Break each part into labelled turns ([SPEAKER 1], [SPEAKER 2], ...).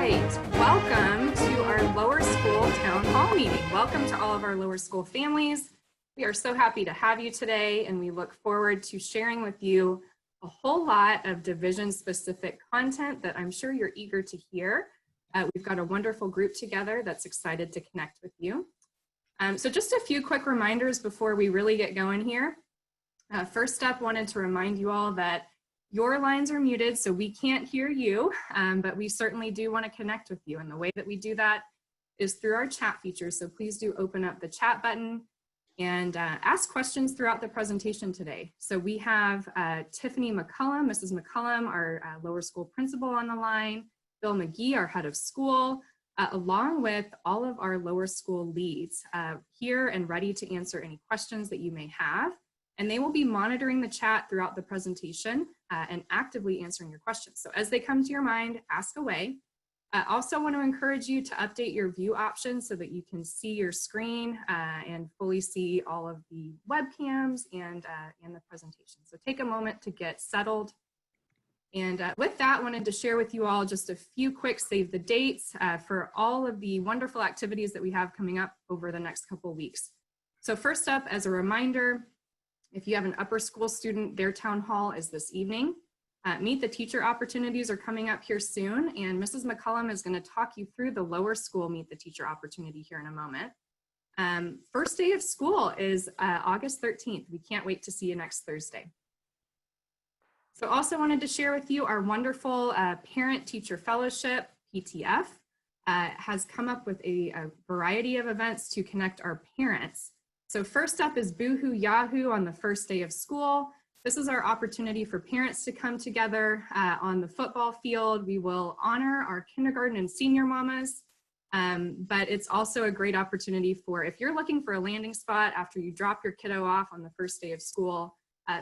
[SPEAKER 1] right, welcome to our lower school town hall meeting. Welcome to all of our lower school families. We are so happy to have you today, and we look forward to sharing with you a whole lot of division-specific content that I'm sure you're eager to hear. We've got a wonderful group together that's excited to connect with you. So just a few quick reminders before we really get going here. First up, wanted to remind you all that your lines are muted, so we can't hear you, but we certainly do want to connect with you. And the way that we do that is through our chat feature. So please do open up the chat button and ask questions throughout the presentation today. So we have Tiffany McCullum, Mrs. McCullum, our lower school principal on the line, Bill McGee, our head of school, along with all of our lower school leads here and ready to answer any questions that you may have. And they will be monitoring the chat throughout the presentation and actively answering your questions. So as they come to your mind, ask away. I also want to encourage you to update your view options so that you can see your screen and fully see all of the webcams and the presentation. So take a moment to get settled. And with that, wanted to share with you all just a few quick save the dates for all of the wonderful activities that we have coming up over the next couple of weeks. So first up, as a reminder, if you have an upper school student, their town hall is this evening. Meet the teacher opportunities are coming up here soon, and Mrs. McCullum is going to talk you through the lower school meet the teacher opportunity here in a moment. First day of school is August 13th. We can't wait to see you next Thursday. So also wanted to share with you our wonderful Parent Teacher Fellowship, PTF, has come up with a variety of events to connect our parents. So first up is Boohoo Yahoo on the first day of school. This is our opportunity for parents to come together on the football field. We will honor our kindergarten and senior mamas, but it's also a great opportunity for if you're looking for a landing spot after you drop your kiddo off on the first day of school,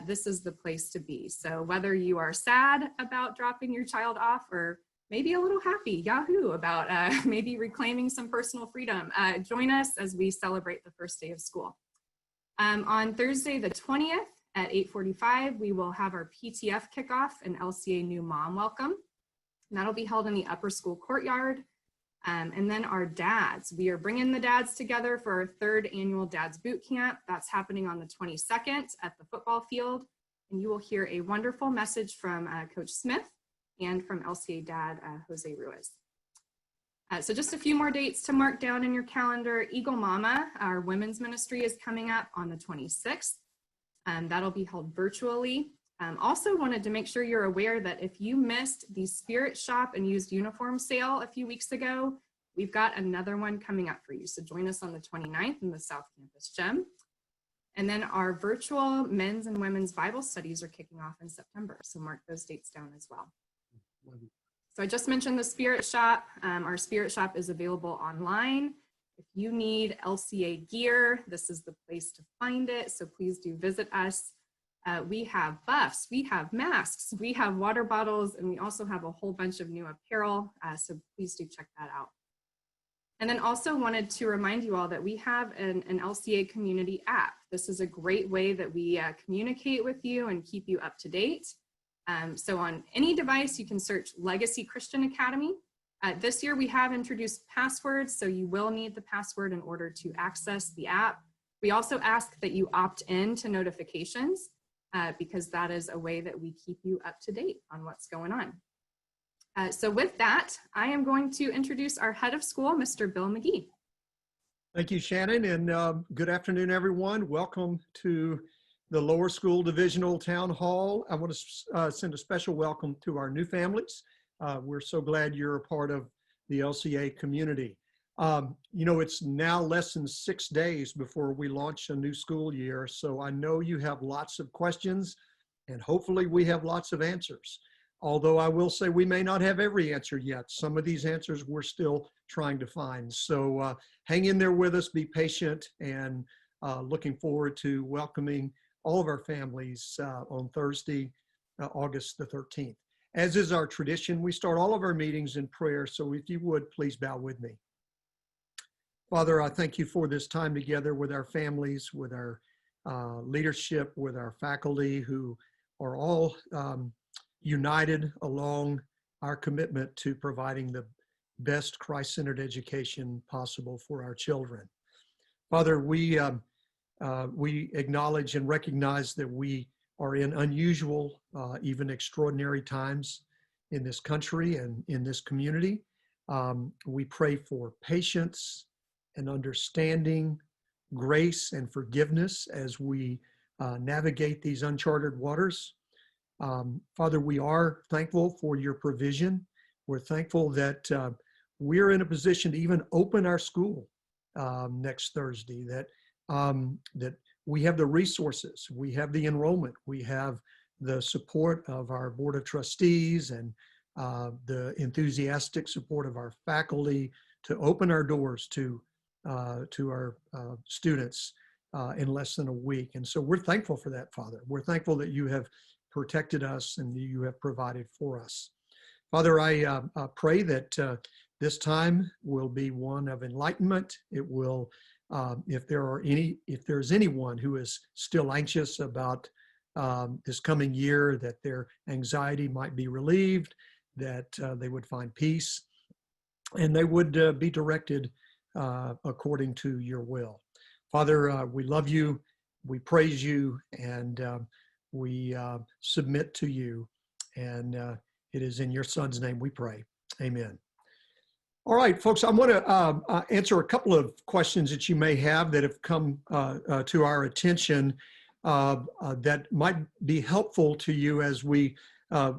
[SPEAKER 1] this is the place to be. So whether you are sad about dropping your child off or maybe a little happy, yahoo, about maybe reclaiming some personal freedom, join us as we celebrate the first day of school. On Thursday, the 20th at 8:45, we will have our PTF kickoff and LCA new mom welcome. And that'll be held in the upper school courtyard. And then our dads, we are bringing the dads together for our third annual Dads Boot Camp. That's happening on the 22nd at the football field. And you will hear a wonderful message from Coach Smith and from LCA dad, Jose Ruiz. So just a few more dates to mark down in your calendar. Eagle Mama, our women's ministry, is coming up on the 26th. That'll be held virtually. Also wanted to make sure you're aware that if you missed the Spirit Shop and used uniform sale a few weeks ago, we've got another one coming up for you. So join us on the 29th in the South Campus Gym. And then our virtual men's and women's Bible studies are kicking off in September. So mark those dates down as well. So I just mentioned the Spirit Shop. Our Spirit Shop is available online. If you need LCA gear, this is the place to find it. So please do visit us. We have buffs, we have masks, we have water bottles, and we also have a whole bunch of new apparel. So please do check that out. And then also wanted to remind you all that we have an LCA community app. This is a great way that we communicate with you and keep you up to date. So on any device, you can search Legacy Christian Academy. This year we have introduced passwords, so you will need the password in order to access the app. We also ask that you opt in to notifications because that is a way that we keep you up to date on what's going on. So with that, I am going to introduce our head of school, Mr. Bill McGee.
[SPEAKER 2] Thank you, Shannon, and good afternoon, everyone. Welcome to the Lower School Divisional Town Hall. I want to send a special welcome to our new families. We're so glad you're a part of the LCA community. You know, it's now less than 6 days before we launch a new school year, so I know you have lots of questions, and hopefully we have lots of answers. Although I will say we may not have every answer yet. Some of these answers we're still trying to find. So hang in there with us, be patient, and looking forward to welcoming all of our families on Thursday, August the 13th. As is our tradition, we start all of our meetings in prayer, so if you would, please bow with me. Father, I thank you for this time together with our families, with our leadership, with our faculty who are all united along our commitment to providing the best Christ-centered education possible for our children. Father, we acknowledge and recognize that we are in unusual, even extraordinary times in this country and in this community. We pray for patience and understanding, grace and forgiveness as we navigate these uncharted waters. Father, we are thankful for your provision. We're thankful that we're in a position to even open our school next Thursday, that we have the resources, we have the enrollment, we have the support of our Board of Trustees and the enthusiastic support of our faculty to open our doors to our students in less than a week. And so we're thankful for that, Father. We're thankful that you have protected us and you have provided for us. Father, I pray that this time will be one of enlightenment. It will, if there's anyone who is still anxious about this coming year, that their anxiety might be relieved, that they would find peace, and they would be directed according to your will. Father, we love you, we praise you, and we submit to you. And it is in your Son's name we pray. Amen. All right, folks, I want to answer a couple of questions that you may have that have come to our attention that might be helpful to you as we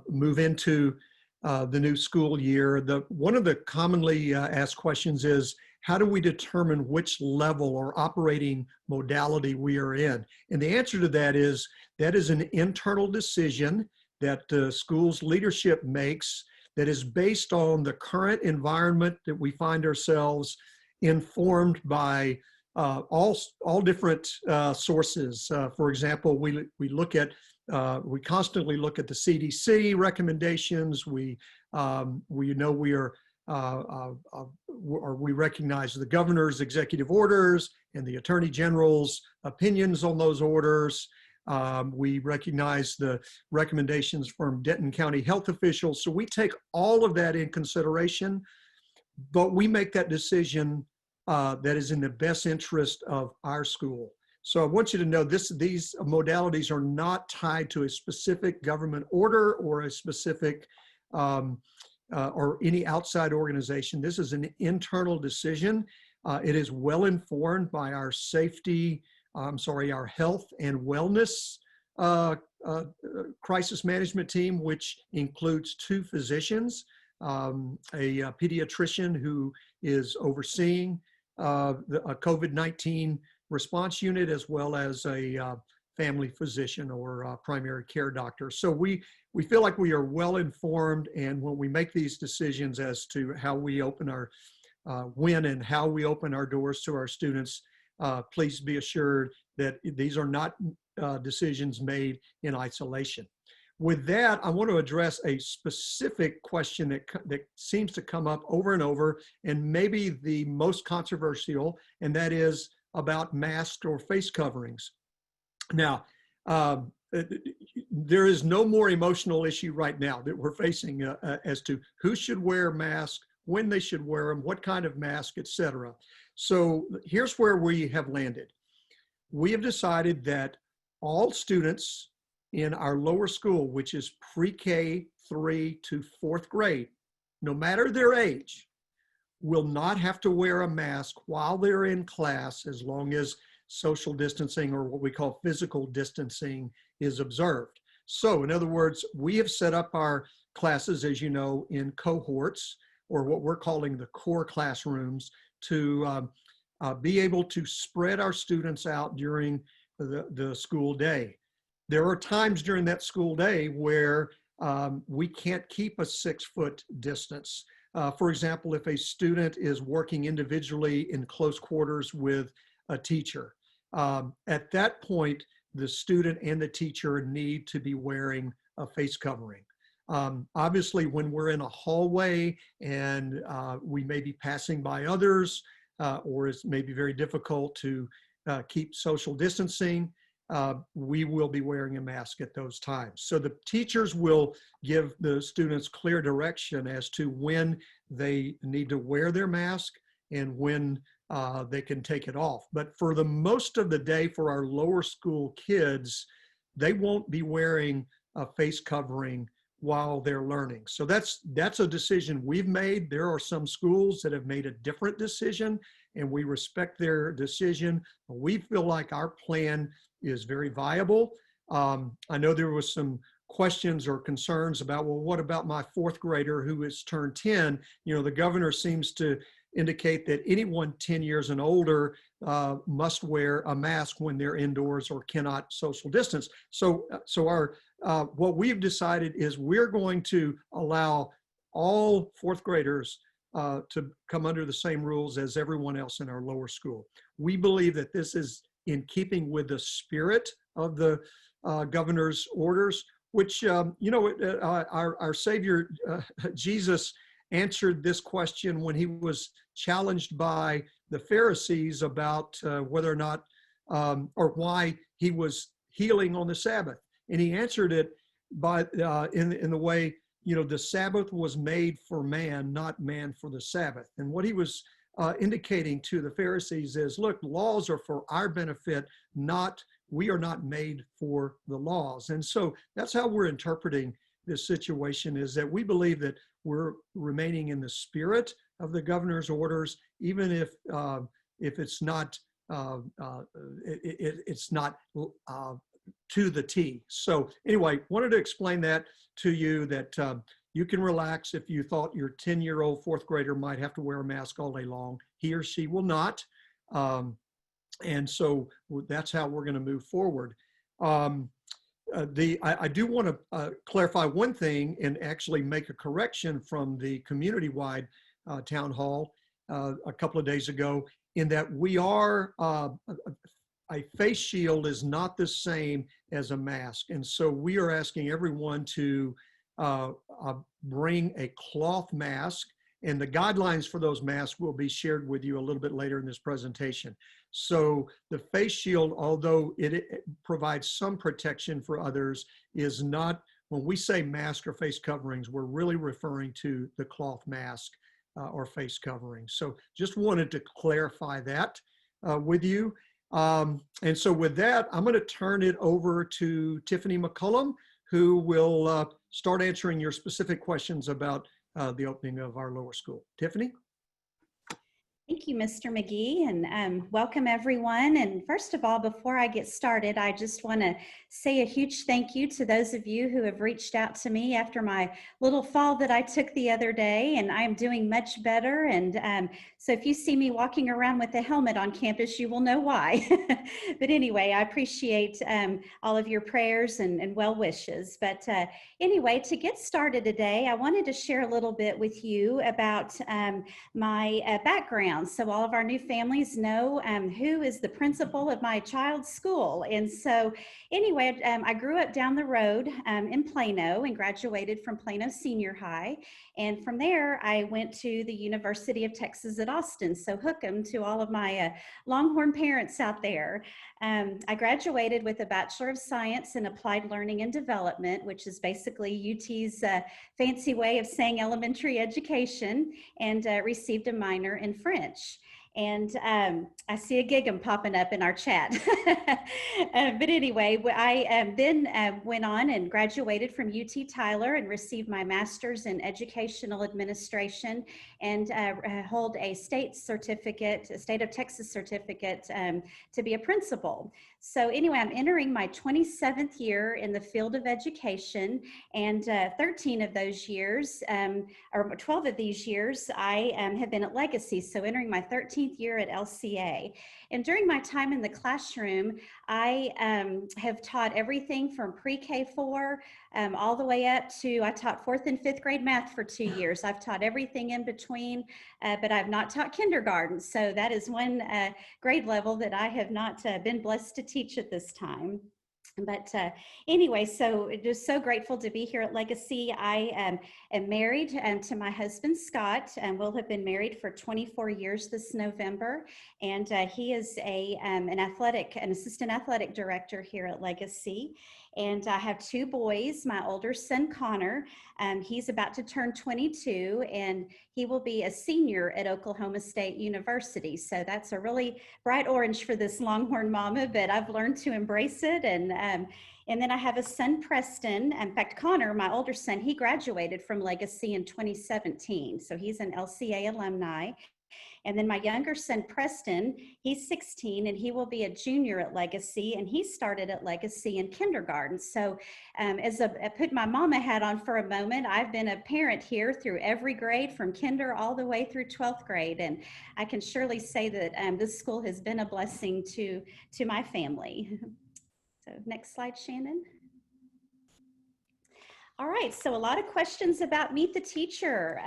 [SPEAKER 2] move into the new school year. One of the commonly asked questions is, how do we determine which level or operating modality we are in? And the answer to that is an internal decision that the school's leadership makes that is based on the current environment that we find ourselves, informed by all different sources. For example, we constantly look at the CDC recommendations. We recognize the governor's executive orders and the attorney general's opinions on those orders. We recognize the recommendations from Denton County health officials. So we take all of that in consideration, but we make that decision that is in the best interest of our school. So I want you to know these modalities are not tied to a specific government order or a specific or any outside organization. This is an internal decision. It is well informed by our our health and wellness crisis management team, which includes 2 physicians, a pediatrician who is overseeing a COVID-19 response unit, as well as a family physician or primary care doctor. So we feel like we are well informed, and when we make these decisions as to how we open our, when and how we open our doors to our students, please be assured that these are not decisions made in isolation. With that, I want to address a specific question that seems to come up over and over, and maybe the most controversial, and that is about masks or face coverings. Now, there is no more emotional issue right now that we're facing as to who should wear masks, when they should wear them, what kind of mask, etc. So here's where we have landed. We have decided that all students in our lower school, which is pre-K 3 to 4th grade, no matter their age, will not have to wear a mask while they're in class, as long as social distancing, or what we call physical distancing, is observed. So in other words, we have set up our classes, as you know, in cohorts, or what we're calling the core classrooms, to be able to spread our students out during the school day. There are times during that school day where we can't keep a 6-foot distance. For example, if a student is working individually in close quarters with a teacher, at that point, the student and the teacher need to be wearing a face covering. Obviously, when we're in a hallway and we may be passing by others, or it's maybe very difficult to keep social distancing, we will be wearing a mask at those times. So the teachers will give the students clear direction as to when they need to wear their mask and when they can take it off. But for the most of the day for our lower school kids, they won't be wearing a face covering while they're learning. So that's a decision we've made. There are some schools that have made a different decision, and we respect their decision. We feel like our plan is very viable. I know there was some questions or concerns about, well, what about my fourth grader who has turned 10? You know, the governor seems to indicate that anyone 10 years and older must wear a mask when they're indoors or cannot social distance. So what we've decided is we're going to allow all fourth graders to come under the same rules as everyone else in our lower school. We believe that this is in keeping with the spirit of the governor's orders, which, our Savior, Jesus, answered this question when he was challenged by the Pharisees about whether or not or why he was healing on the Sabbath. And he answered it by in the way, you know, the Sabbath was made for man, not man for the Sabbath. And what he was indicating to the Pharisees is, look, laws are for our benefit, we are not made for the laws. And so that's how we're interpreting this situation, is that we believe that we're remaining in the spirit of the governor's orders, even if it's not it's not to the T. So anyway, wanted to explain that to you, that you can relax if you thought your 10-year-old fourth grader might have to wear a mask all day long. He or she will not. And so that's how we're going to move forward. I do want to clarify one thing and actually make a correction from the community-wide town hall a couple of days ago, in that we are, a face shield is not the same as a mask. And so we are asking everyone to bring a cloth mask, and the guidelines for those masks will be shared with you a little bit later in this presentation. So the face shield, although it provides some protection for others, is not, when we say mask or face coverings, we're really referring to the cloth mask or face covering. So just wanted to clarify that with you. And so with that, I'm going to turn it over to Tiffany McCullum, who will start answering your specific questions about the opening of our lower school. Tiffany?
[SPEAKER 3] Thank you, Mr. McGee, and welcome everyone. And first of all, before I get started, I just want to say a huge thank you to those of you who have reached out to me after my little fall that I took the other day, and I am doing much better. And so if you see me walking around with a helmet on campus, you will know why. But anyway, I appreciate all of your prayers and well wishes. But anyway, to get started today, I wanted to share a little bit with you about my background. So all of our new families know who is the principal of my child's school. And so anyway, I grew up down the road in Plano and graduated from Plano Senior High. And from there, I went to the University of Texas at Austin. So hook 'em to all of my Longhorn parents out there. I graduated with a Bachelor of Science in Applied Learning and Development, which is basically UT's fancy way of saying elementary education, and received a minor in French. And I see a gig'em popping up in our chat. But anyway, I then went on and graduated from UT Tyler and received my master's in educational administration, and hold a state certificate, a state of Texas certificate to be a principal. So anyway, I'm entering my 27th year in the field of education, and 13 of those years, or 12 of these years, I have been at Legacy. So entering my 13th year at LCA. And during my time in the classroom, I have taught everything from pre-K 4 all the way up to, I taught 4th and 5th grade math for 2 years. I've taught everything in between, but I've not taught kindergarten. So that is one grade level that I have not been blessed to teach at this time. But anyway, so just so grateful to be here at Legacy. I am married to my husband, Scott, and we'll have been married for 24 years this November. And he is an assistant athletic director here at Legacy. And I have two boys. My older son, Connor, he's about to turn 22, and he will be a senior at Oklahoma State University. So that's a really bright orange for this Longhorn mama, but I've learned to embrace it. And then I have a son, Preston. In fact, Connor, my older son, he graduated from Legacy in 2017. So he's an LCA alumni. And then my younger son, Preston, he's 16 and he will be a junior at Legacy, and he started at Legacy in kindergarten. So I put my mama hat on for a moment, I've been a parent here through every grade from kinder all the way through 12th grade. And I can surely say that this school has been a blessing to my family. So next slide, Shannon. All right, so a lot of questions about Meet the Teacher.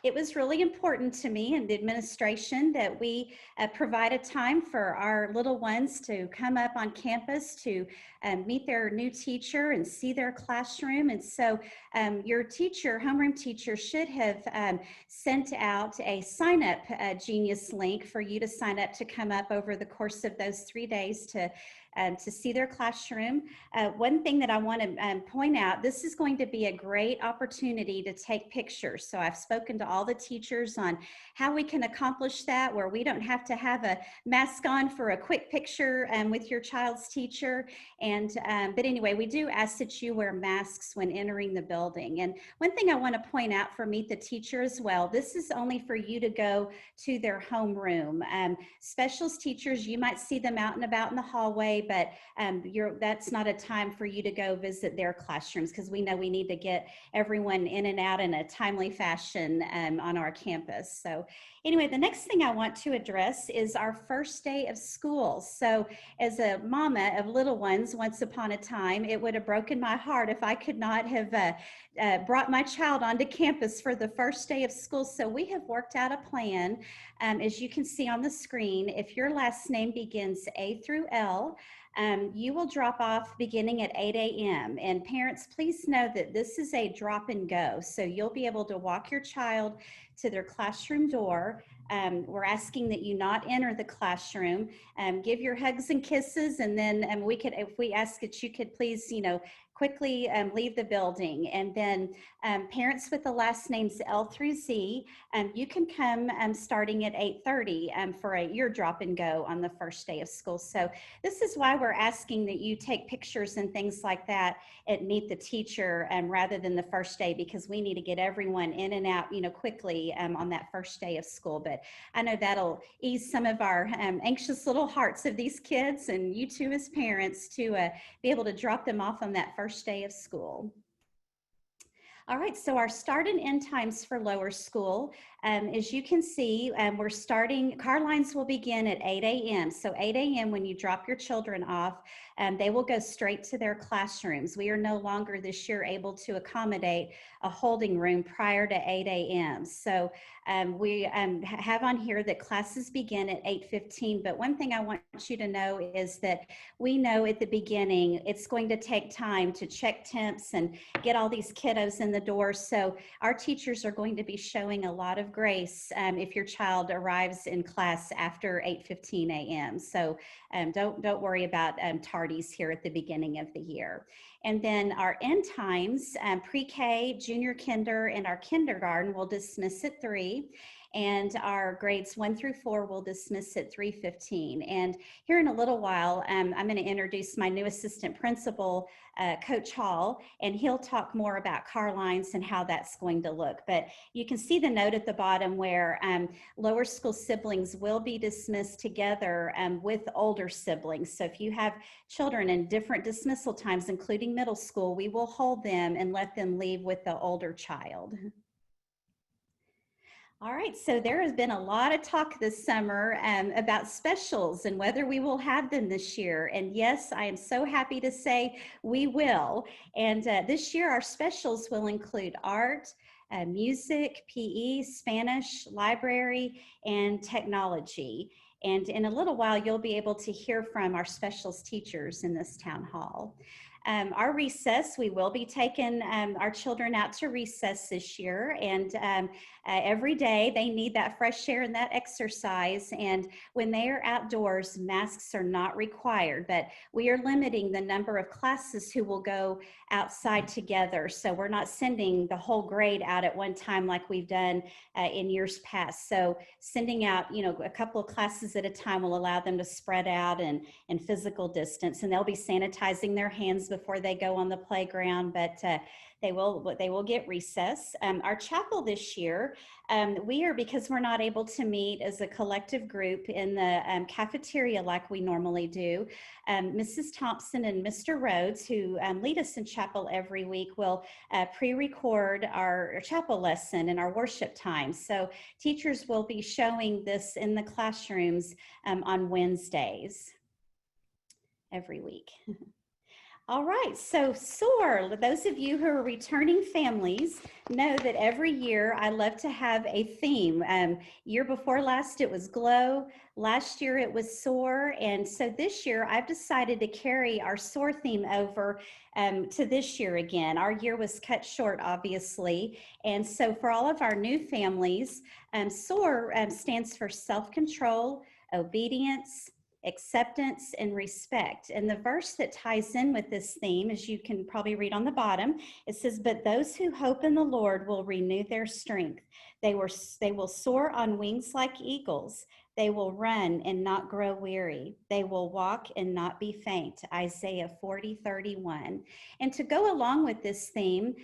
[SPEAKER 3] It was really important to me and the administration that we provide a time for our little ones to come up on campus to meet their new teacher and see their classroom. And so your teacher, homeroom teacher, should have sent out a sign up Genius link for you to sign up to come up over the course of those 3 days to see their classroom. One thing that I want to point out, this is going to be a great opportunity to take pictures. So I've spoken to all the teachers on how we can accomplish that, where we don't have to have a mask on for a quick picture with your child's teacher. But anyway, we do ask that you wear masks when entering the building. And one thing I want to point out for Meet the Teacher as well, this is only for you to go to their homeroom. Specials teachers, you might see them out and about in the hallway, but that's not a time for you to go visit their classrooms, because we know we need to get everyone in and out in a timely fashion on our campus. So anyway, the next thing I want to address is our first day of school. So as a mama of little ones, once upon a time, it would have broken my heart if I could not have brought my child onto campus for the first day of school. So we have worked out a plan. As you can see on the screen, if your last name begins A through L, you will drop off beginning at 8 a.m. And parents, please know that this is a drop and go. So you'll be able to walk your child to their classroom door. We're asking that you not enter the classroom. Give your hugs and kisses, and then if we ask that you could please, quickly leave the building. And then parents with the last names L through Z, you can come starting at 8:30 for your drop and go on the first day of school. So this is why we're asking that you take pictures and things like that at Meet the Teacher rather than the first day, because we need to get everyone in and out, quickly on that first day of school. But I know that'll ease some of our anxious little hearts of these kids, and you too as parents, to be able to drop them off on that first day of school. All right, so our start and end times for lower school, as you can see, we're starting, CARLINES will begin at 8 a.m. So 8 a.m. when you drop your children off, they will go straight to their classrooms. We are no longer this year able to accommodate a holding room prior to 8 a.m. So we have on here that classes begin at 8:15, but one thing I want you to know is that we know at the beginning it's going to take time to check temps and get all these kiddos in the door. So our teachers are going to be showing a lot of grace if your child arrives in class after 8:15 a.m. So don't worry about tardies here at the beginning of the year. And then our end times, pre-K, junior kinder, and our kindergarten will dismiss at 3. And our grades 1 through 4 will dismiss at 3:15. And here in a little while, I'm going to introduce my new assistant principal, Coach Hall, and he'll talk more about CARLINES and how that's going to look. But you can see the note at the bottom where lower school siblings will be dismissed together with older siblings. So if you have children in different dismissal times, including middle school, we will hold them and let them leave with the older child. All right, so there has been a lot of talk this summer about specials and whether we will have them this year. And yes, I am so happy to say we will. And this year our specials will include art, music, PE, Spanish, library, and technology. And in a little while, you'll be able to hear from our specials teachers in this town hall. Our recess, we will be taking our children out to recess this year, and every day they need that fresh air and that exercise. And when they are outdoors, masks are not required, but we are limiting the number of classes who will go outside together. So we're not sending the whole grade out at one time like we've done in years past. So sending out, you know, a couple of classes at a time will allow them to spread out and physical distance, and they'll be sanitizing their hands before they go on the playground, but they will get recess. Our chapel this year, because we're not able to meet as a collective group in the cafeteria like we normally do, Mrs. Thompson and Mr. Rhodes, who lead us in chapel every week, will pre-record our chapel lesson and our worship time. So teachers will be showing this in the classrooms on Wednesdays every week. All right, so SOAR, those of you who are returning families know that every year I love to have a theme. Year before last, it was GLOW. Last year, it was SOAR. And so this year, I've decided to carry our SOAR theme over to this year again. Our year was cut short, obviously. And so for all of our new families, SOAR stands for self-control, obedience, acceptance, and respect. And the verse that ties in with this theme, as you can probably read on the bottom, it says, "But those who hope in the Lord will renew their strength. They will soar on wings like eagles. They will run and not grow weary. They will walk and not be faint." Isaiah 40:31. And to go along with this theme,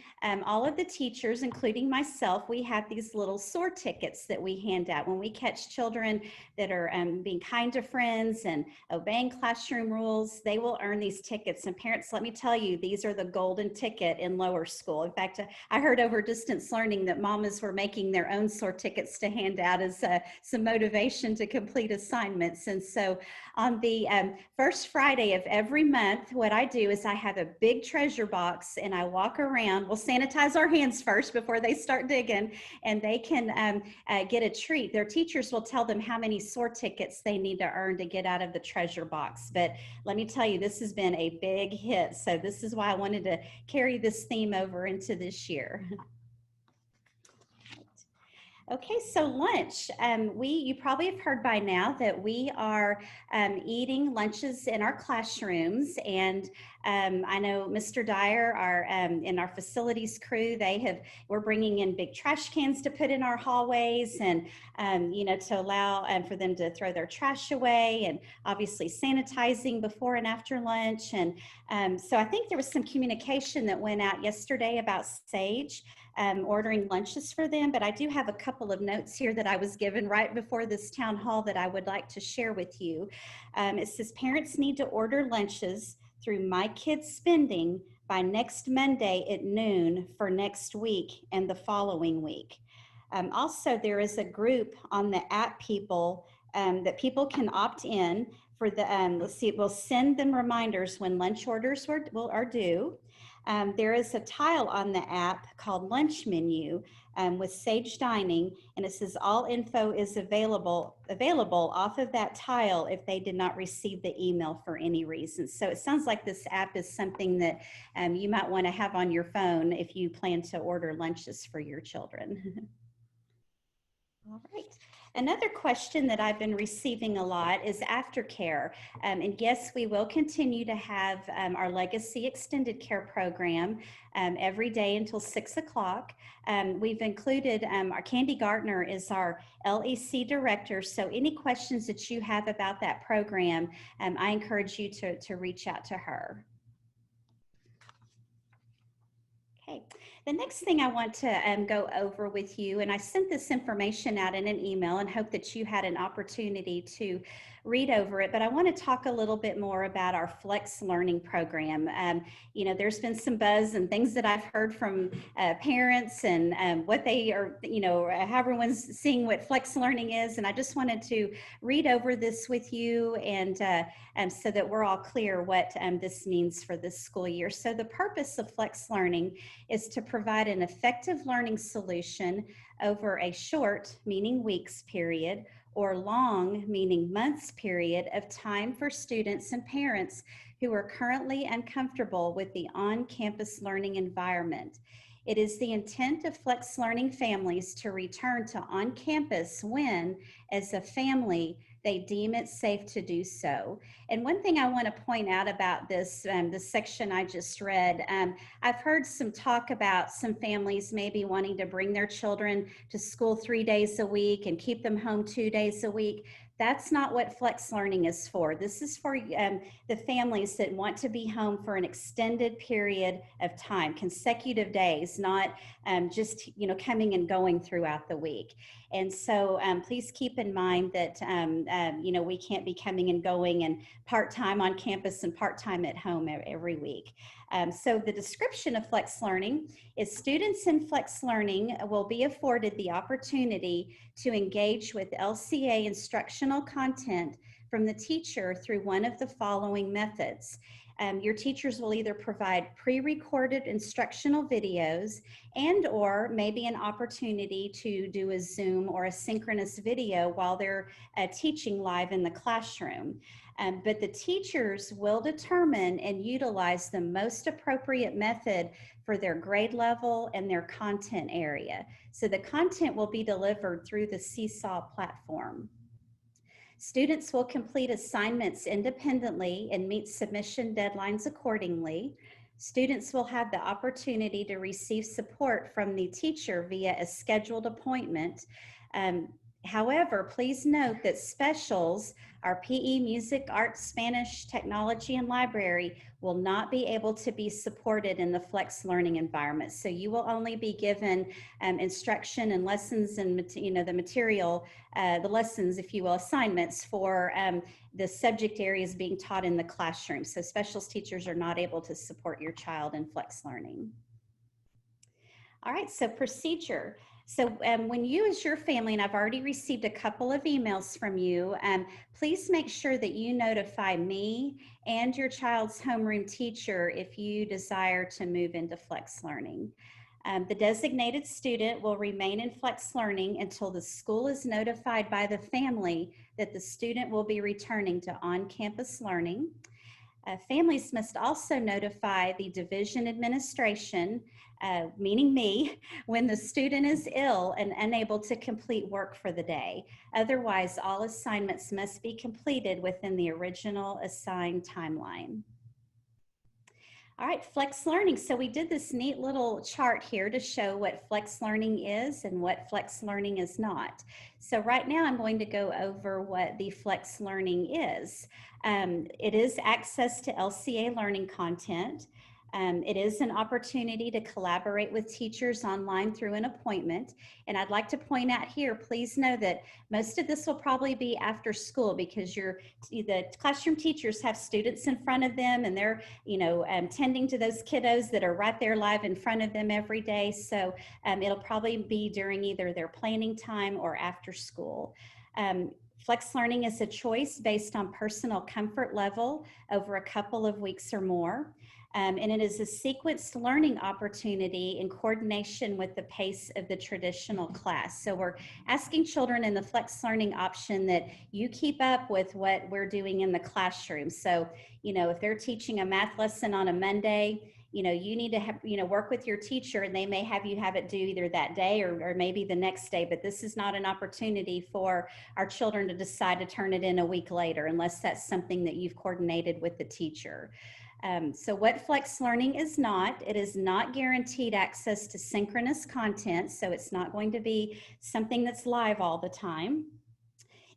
[SPEAKER 3] all of the teachers, including myself, we have these little SOAR tickets that we hand out when we catch children that are being kind to friends and obeying classroom rules. They will earn these tickets. And parents, let me tell you, these are the golden ticket in lower school. In fact, I heard over distance learning that mamas were making their own SOAR tickets to hand out as some motivation to complete assignments. And so on the first Friday of every month, what I do is I have a big treasure box and I walk around. We'll sanitize our hands first before they start digging, and they can get a treat. Their teachers will tell them how many SOAR tickets they need to earn to get out of the treasure box. But let me tell you, this has been a big hit. So this is why I wanted to carry this theme over into this year. Okay, so lunch. You probably have heard by now that we are eating lunches in our classrooms, and I know Mr. Dyer, in our facilities crew, we're bringing in big trash cans to put in our hallways, and to allow for them to throw their trash away, and obviously sanitizing before and after lunch. And so I think there was some communication that went out yesterday about Sage. Ordering lunches for them, but I do have a couple of notes here that I was given right before this town hall that I would like to share with you. It says parents need to order lunches through My Kids Spending by next Monday at noon for next week and the following week. Also, there is a group on the app that people can opt in for the, we'll send them reminders when lunch orders are due. There is a tile on the app called Lunch Menu with Sage Dining, and it says all info is available off of that tile if they did not receive the email for any reason. So it sounds like this app is something that you might want to have on your phone if you plan to order lunches for your children. All right. Another question that I've been receiving a lot is aftercare. And yes, we will continue to have our Legacy Extended Care program every day until 6 o'clock. We've included, our Candy Gardner is our LEC director. So any questions that you have about that program, I encourage you to reach out to her. Okay. The next thing I want to go over with you, and I sent this information out in an email and hope that you had an opportunity to read over it, but I want to talk a little bit more about our Flex Learning program. There's been some buzz and things that I've heard from parents and what they are, how everyone's seeing what Flex Learning is, and I just wanted to read over this with you and so that we're all clear what this means for this school year. So the purpose of Flex Learning is to provide an effective learning solution over a short, meaning weeks period, or long, meaning months period of time for students and parents who are currently uncomfortable with the on-campus learning environment. It is the intent of Flex Learning families to return to on-campus when, as a family, they deem it safe to do so. And one thing I want to point out about this, this section I just read, I've heard some talk about some families maybe wanting to bring their children to school 3 days a week and keep them home 2 days a week. That's not what Flex Learning is for. This is for the families that want to be home for an extended period of time, consecutive days, not just coming and going throughout the week. And so please keep in mind that we can't be coming and going and part-time on campus and part-time at home every week. So the description of Flex Learning is students in Flex Learning will be afforded the opportunity to engage with LCA instructional content from the teacher through one of the following methods. Your teachers will either provide pre-recorded instructional videos and/or maybe an opportunity to do a Zoom or a synchronous video while they're teaching live in the classroom. But the teachers will determine and utilize the most appropriate method for their grade level and their content area. So the content will be delivered through the Seesaw platform. Students will complete assignments independently and meet submission deadlines accordingly. Students will have the opportunity to receive support from the teacher via a scheduled appointment. However, please note that specials, our PE, music, art, Spanish, technology, and library will not be able to be supported in the Flex Learning environment. So you will only be given instruction and lessons and the material, the lessons, if you will, assignments for the subject areas being taught in the classroom. So specials teachers are not able to support your child in Flex Learning. All right, so procedure. So when you as your family, and I've already received a couple of emails from you, please make sure that you notify me and your child's homeroom teacher if you desire to move into Flex Learning. The designated student will remain in Flex Learning until the school is notified by the family that the student will be returning to on-campus learning. Families must also notify the division administration, meaning me, when the student is ill and unable to complete work for the day. Otherwise, all assignments must be completed within the original assigned timeline. All right, Flex Learning. So we did this neat little chart here to show what Flex Learning is and what Flex Learning is not. So right now I'm going to go over what the Flex Learning is. It is access to LCA learning content. It is an opportunity to collaborate with teachers online through an appointment. And I'd like to point out here, please know that most of this will probably be after school because the classroom teachers have students in front of them and they're, tending to those kiddos that are right there live in front of them every day. So it'll probably be during either their planning time or after school. Flex Learning is a choice based on personal comfort level over a couple of weeks or more. And it is a sequenced learning opportunity in coordination with the pace of the traditional class. So we're asking children in the Flex Learning option that you keep up with what we're doing in the classroom. So, if they're teaching a math lesson on a Monday, you need to have, work with your teacher and they may have you have it due either that day or maybe the next day, but this is not an opportunity for our children to decide to turn it in a week later unless that's something that you've coordinated with the teacher. So what Flex Learning is not, it is not guaranteed access to synchronous content, so it's not going to be something that's live all the time.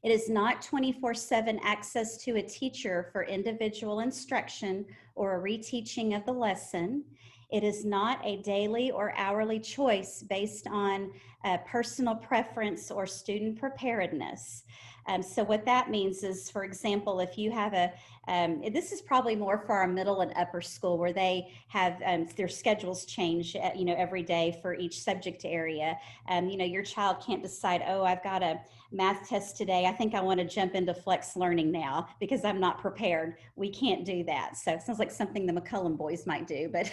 [SPEAKER 3] It is not 24/7 access to a teacher for individual instruction or a reteaching of the lesson. It is not a daily or hourly choice based on personal preference or student preparedness. So what that means is, for example, if you have This is probably more for our middle and upper school where they have their schedules change, every day for each subject area. Your child can't decide, oh, I've got a math test today. I think I want to jump into flex learning now because I'm not prepared. We can't do that. So it sounds like something the McCullum boys might do, but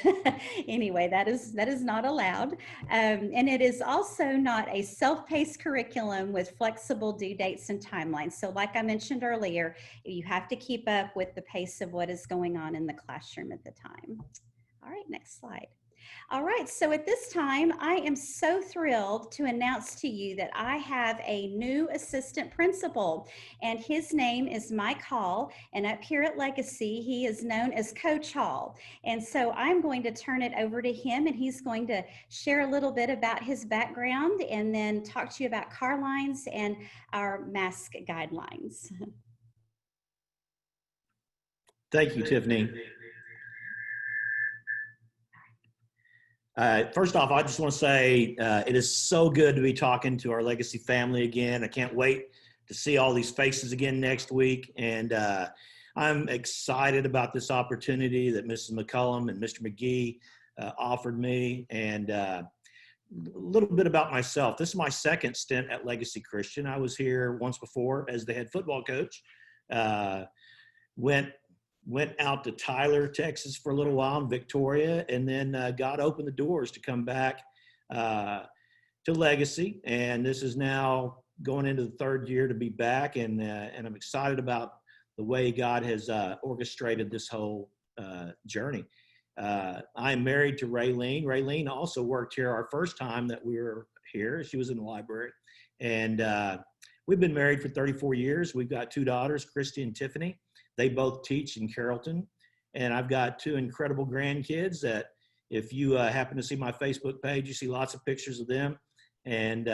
[SPEAKER 3] anyway, that is not allowed. And it is also not a self-paced curriculum with flexible due dates and timelines. So like I mentioned earlier, you have to keep up with the pace of what is going on in the classroom at the time. All right, next slide. All right, so at this time, I am so thrilled to announce to you that I have a new assistant principal, and his name is Mike Hall, and up here at Legacy, he is known as Coach Hall. And so I'm going to turn it over to him, and he's going to share a little bit about his background and then talk to you about CARLINES and our mask guidelines.
[SPEAKER 4] Thank you, Tiffany. First off, I just want to say it is so good to be talking to our Legacy family again. I can't wait to see all these faces again next week. And I'm excited about this opportunity that Mrs. McCullum and Mr. McGee offered me. And a little bit about myself. This is my second stint at Legacy Christian. I was here once before as the head football coach. Went out to Tyler, Texas for a little while in Victoria, and then God opened the doors to come back to Legacy. And this is now going into the third year to be back, and I'm excited about the way God has orchestrated this whole journey. I'm married to Raylene. Raylene also worked here our first time that we were here. She was in the library. And we've been married for 34 years. We've got two daughters, Christy and Tiffany. They both teach in Carrollton. And I've got two incredible grandkids that if you happen to see my Facebook page, you see lots of pictures of them. And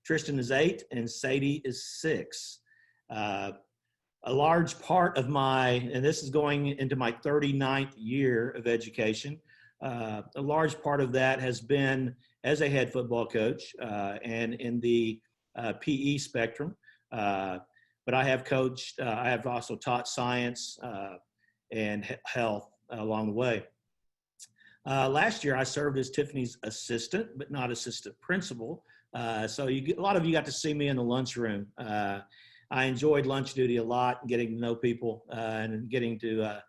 [SPEAKER 4] Tristan is 8 and Sadie is 6. A large part of and this is going into my 39th year of education, a large part of that has been as a head football coach and in the PE spectrum. But I have coached, I have also taught science and health along the way. Last year, I served as Tiffany's assistant, but not assistant principal. So a lot of you got to see me in the lunchroom. I enjoyed lunch duty a lot, getting to know people and getting to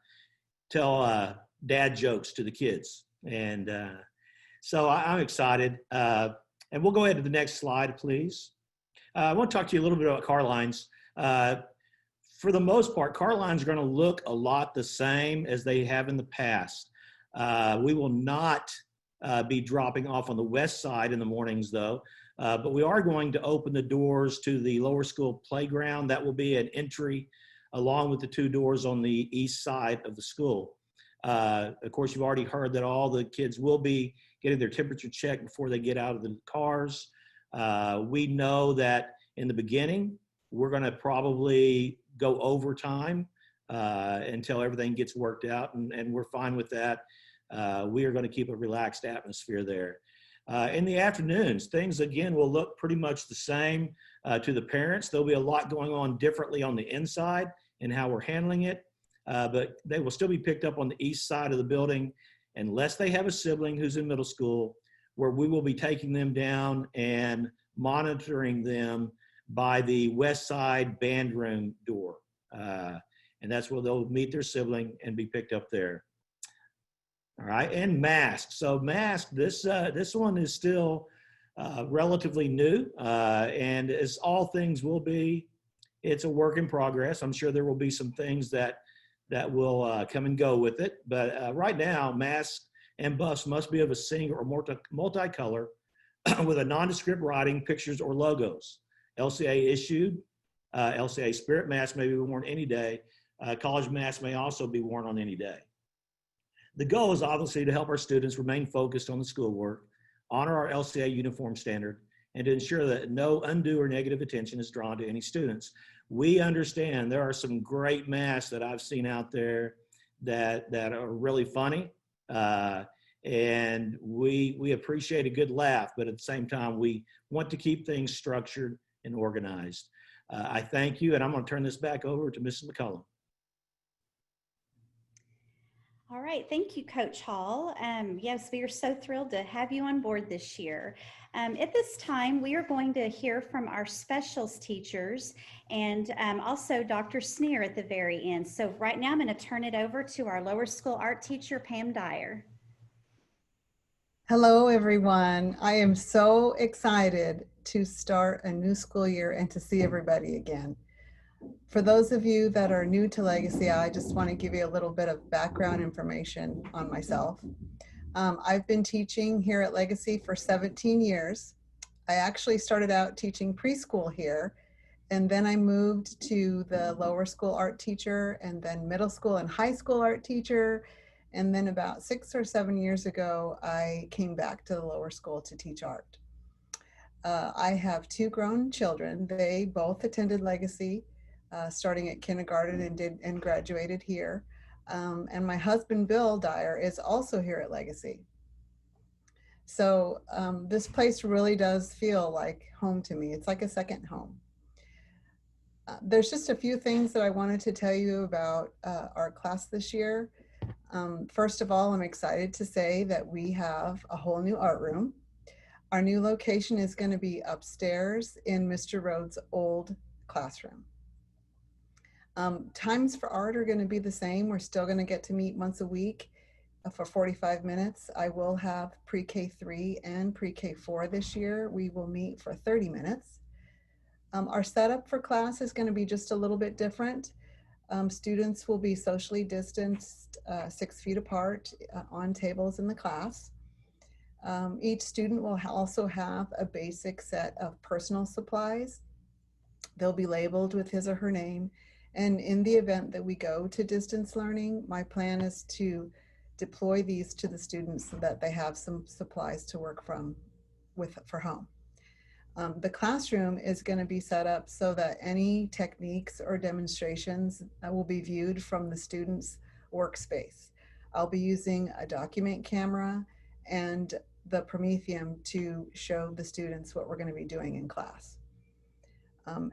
[SPEAKER 4] tell dad jokes to the kids. And so I'm excited. And we'll go ahead to the next slide, please. I want to talk to you a little bit about CARLINES. For the most part, CARLINES are going to look a lot the same as they have in the past. We will not be dropping off on the west side in the mornings, though, but we are going to open the doors to the lower school playground. That will be an entry along with the two doors on the east side of the school. Of course, you've already heard that all the kids will be getting their temperature checked before they get out of the cars. We know that in the beginning, we're going to probably go overtime until everything gets worked out, and we're fine with that. We are going to keep a relaxed atmosphere there. In the afternoons, things again will look pretty much the same to the parents. There'll be a lot going on differently on the inside and how we're handling it, but they will still be picked up on the east side of the building unless they have a sibling who's in middle school, where we will be taking them down and monitoring them by the west side band room door. And that's where they'll meet their sibling and be picked up there. All right, and masks. So mask, this one is still relatively new, and as all things will be, it's a work in progress. I'm sure there will be some things that will come and go with it, but right now, masks and buffs must be of a single or multicolor with a nondescript writing, pictures, or logos. LCA issued. LCA spirit mask may be worn any day. College mask may also be worn on any day. The goal is obviously to help our students remain focused on the schoolwork, honor our LCA uniform standard, and to ensure that no undue or negative attention is drawn to any students. We understand there are some great masks that I've seen out there that are really funny, and we appreciate a good laugh, but at the same time, we want to keep things structured and organized. I thank you, and I'm going to turn this back over to Mrs. McCullum.
[SPEAKER 3] All right, thank you, Coach Hall. Yes, we are so thrilled to have you on board this year. At this time, we are going to hear from our specials teachers and also Dr. Sneer at the very end. So right now, I'm going to turn it over to our lower school art teacher, Pam Dyer.
[SPEAKER 5] Hello, everyone. I am so excited to start a new school year and to see everybody again. For those of you that are new to Legacy, I just want to give you a little bit of background information on myself. I've been teaching here at Legacy for 17 years. I actually started out teaching preschool here, and then I moved to the lower school art teacher, and then middle school and high school art teacher. And then about 6 or 7 years ago, I came back to the lower school to teach art. I have 2 grown children. They both attended Legacy, starting at kindergarten and graduated here. And my husband, Bill Dyer, is also here at Legacy. So this place really does feel like home to me. It's like a second home. There's just a few things that I wanted to tell you about our class this year. First of all, I'm excited to say that we have a whole new art room. Our new location is going to be upstairs in Mr. Rhodes' old classroom. Times for art are going to be the same. We're still going to get to meet once a week for 45 minutes. I will have pre-K 3 and pre-K 4 this year. We will meet for 30 minutes. Our setup for class is going to be just a little bit different. Students will be socially distanced 6 feet apart on tables in the class. Each student will also have a basic set of personal supplies. They'll be labeled with his or her name. And in the event that we go to distance learning, my plan is to deploy these to the students so that they have some supplies to work for home. The classroom is going to be set up so that any techniques or demonstrations will be viewed from the student's workspace. I'll be using a document camera and the Prometheum to show the students what we're going to be doing in class.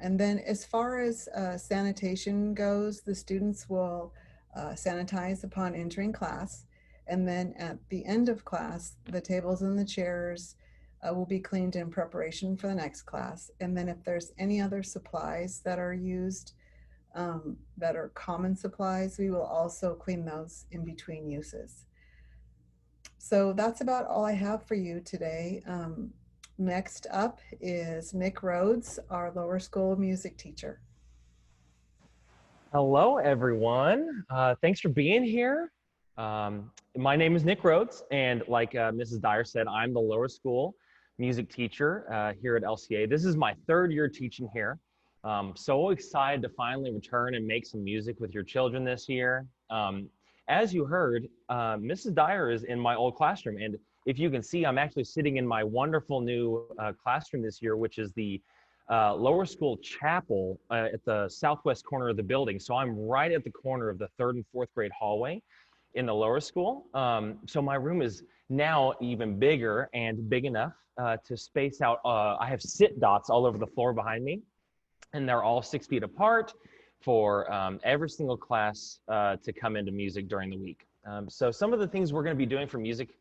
[SPEAKER 5] And then as far as sanitation goes, the students will sanitize upon entering class. And then at the end of class, the tables and the chairs will be cleaned in preparation for the next class. And then if there's any other supplies that are used that are common supplies, we will also clean those in between uses. So that's about all I have for you today. Next up is Nick Rhodes, our lower school music teacher.
[SPEAKER 6] Hello, everyone. Thanks for being here. My name is Nick Rhodes, and like Mrs. Dyer said, I'm the lower school music teacher here at LCA. This is my 3rd year teaching here. So excited to finally return and make some music with your children this year. As you heard, Mrs. Dyer is in my old classroom, and if you can see, I'm actually sitting in my wonderful new classroom this year, which is the lower school chapel at the southwest corner of the building. So I'm right at the corner of the 3rd and 4th grade hallway in the lower school. So my room is now even bigger and big enough to space out. I have sit dots all over the floor behind me, and they're all 6 feet apart for every single class to come into music during the week. So some of the things we're going to be doing for music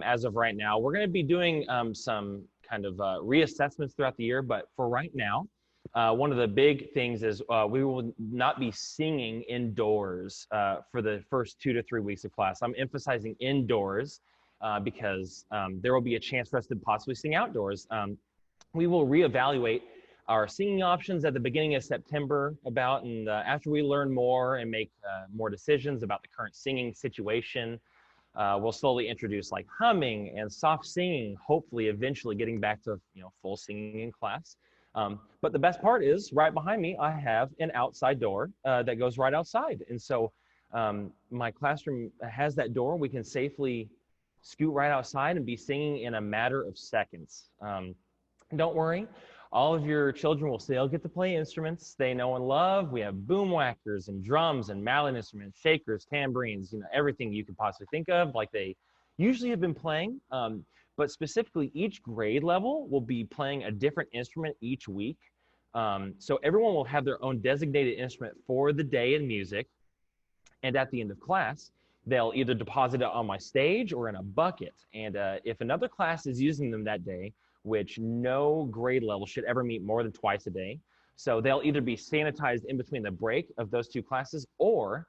[SPEAKER 6] as of right now, we're going to be doing some kind of reassessments throughout the year, but for right now, one of the big things is we will not be singing indoors for the first 2 to 3 weeks of class. I'm emphasizing indoors because there will be a chance for us to possibly sing outdoors. We will reevaluate our singing options at the beginning of September and after we learn more and make more decisions about the current singing situation, we'll slowly introduce like humming and soft singing, hopefully eventually getting back to full singing in class. But the best part is right behind me, I have an outside door that goes right outside. And so my classroom has that door. We can safely scoot right outside and be singing in a matter of seconds. Don't worry, all of your children will still get to play instruments they know and love. We have boom whackers and drums and mallet instruments, shakers, tambourines, everything you could possibly think of like they usually have been playing. But specifically, each grade level will be playing a different instrument each week. So everyone will have their own designated instrument for the day in music. And at the end of class, they'll either deposit it on my stage or in a bucket. And if another class is using them that day, which no grade level should ever meet more than twice a day, so they'll either be sanitized in between the break of those two classes, or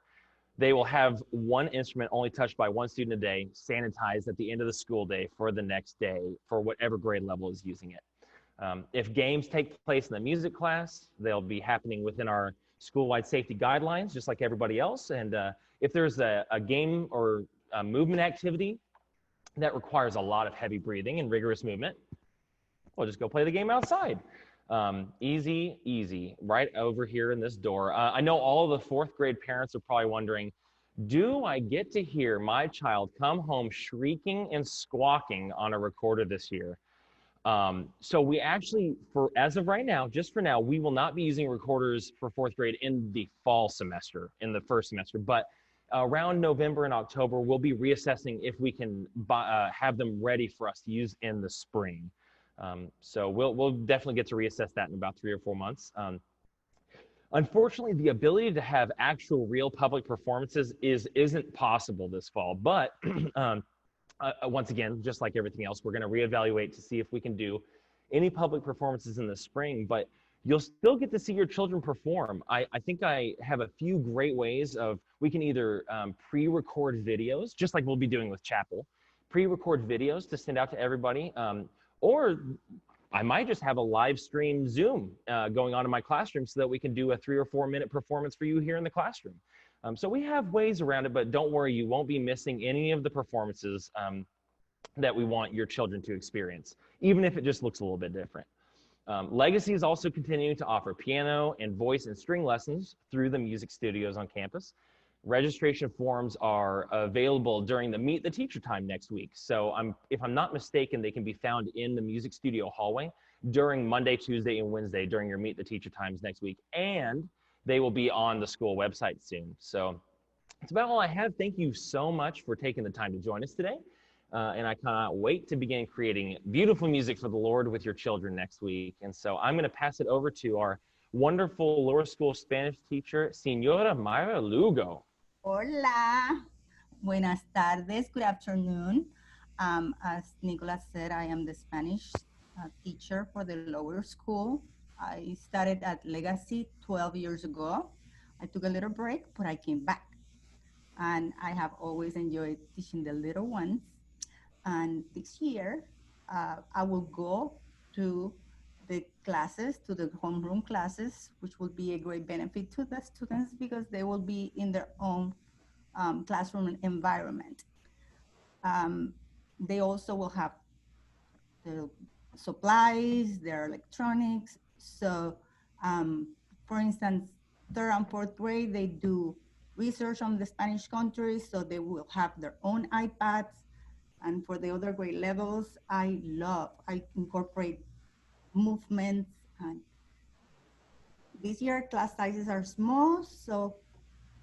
[SPEAKER 6] they will have one instrument only touched by one student a day, sanitized at the end of the school day for the next day for whatever grade level is using it. If games take place in the music class, they'll be happening within our school-wide safety guidelines, just like everybody else. And if there's a game or a movement activity that requires a lot of heavy breathing and rigorous movement, we'll just go play the game outside. Easy, easy, right over here in this door. I know all of the fourth grade parents are probably wondering, do I get to hear my child come home shrieking and squawking on a recorder this year? So we actually, as of right now, just for now, we will not be using recorders for fourth grade in the fall semester, in the first semester, but around November and October, we'll be reassessing if we can have them ready for us to use in the spring. So we'll definitely get to reassess that in about 3 or 4 months. Unfortunately, the ability to have actual real public performances isn't possible this fall, but once again, just like everything else, we're going to reevaluate to see if we can do any public performances in the spring, but you'll still get to see your children perform. I think I have a few great ways of, we can either pre-record videos, just like we'll be doing with Chapel, pre-record videos to send out to everybody, or I might just have a live stream Zoom going on in my classroom so that we can do a 3 or 4 minute performance for you here in the classroom. So we have ways around it, but don't worry, you won't be missing any of the performances that we want your children to experience, even if it just looks a little bit different. Legacy is also continuing to offer piano and voice and string lessons through the music studios on campus. Registration forms are available during the Meet the Teacher time next week. So if I'm not mistaken, they can be found in the music studio hallway during Monday, Tuesday, and Wednesday during your Meet the Teacher times next week. And they will be on the school website soon. So that's about all I have. Thank you so much for taking the time to join us today. And I cannot wait to begin creating beautiful music for the Lord with your children next week. And so I'm going to pass it over to our wonderful lower school Spanish teacher, Señora Mayra Lugo.
[SPEAKER 7] Hola, buenas tardes, good afternoon. As Nicolas said, I am the Spanish teacher for the lower school. I started at Legacy 12 years ago. I took a little break, but I came back. And I have always enjoyed teaching the little ones. And this year, I will go to the classes, to the homeroom classes, which will be a great benefit to the students because they will be in their own classroom environment. They also will have the supplies, their electronics. So for instance, 3rd and 4th grade, they do research on the Spanish countries, so they will have their own iPads. And for the other grade levels, I incorporate movements. And this year, class sizes are small, so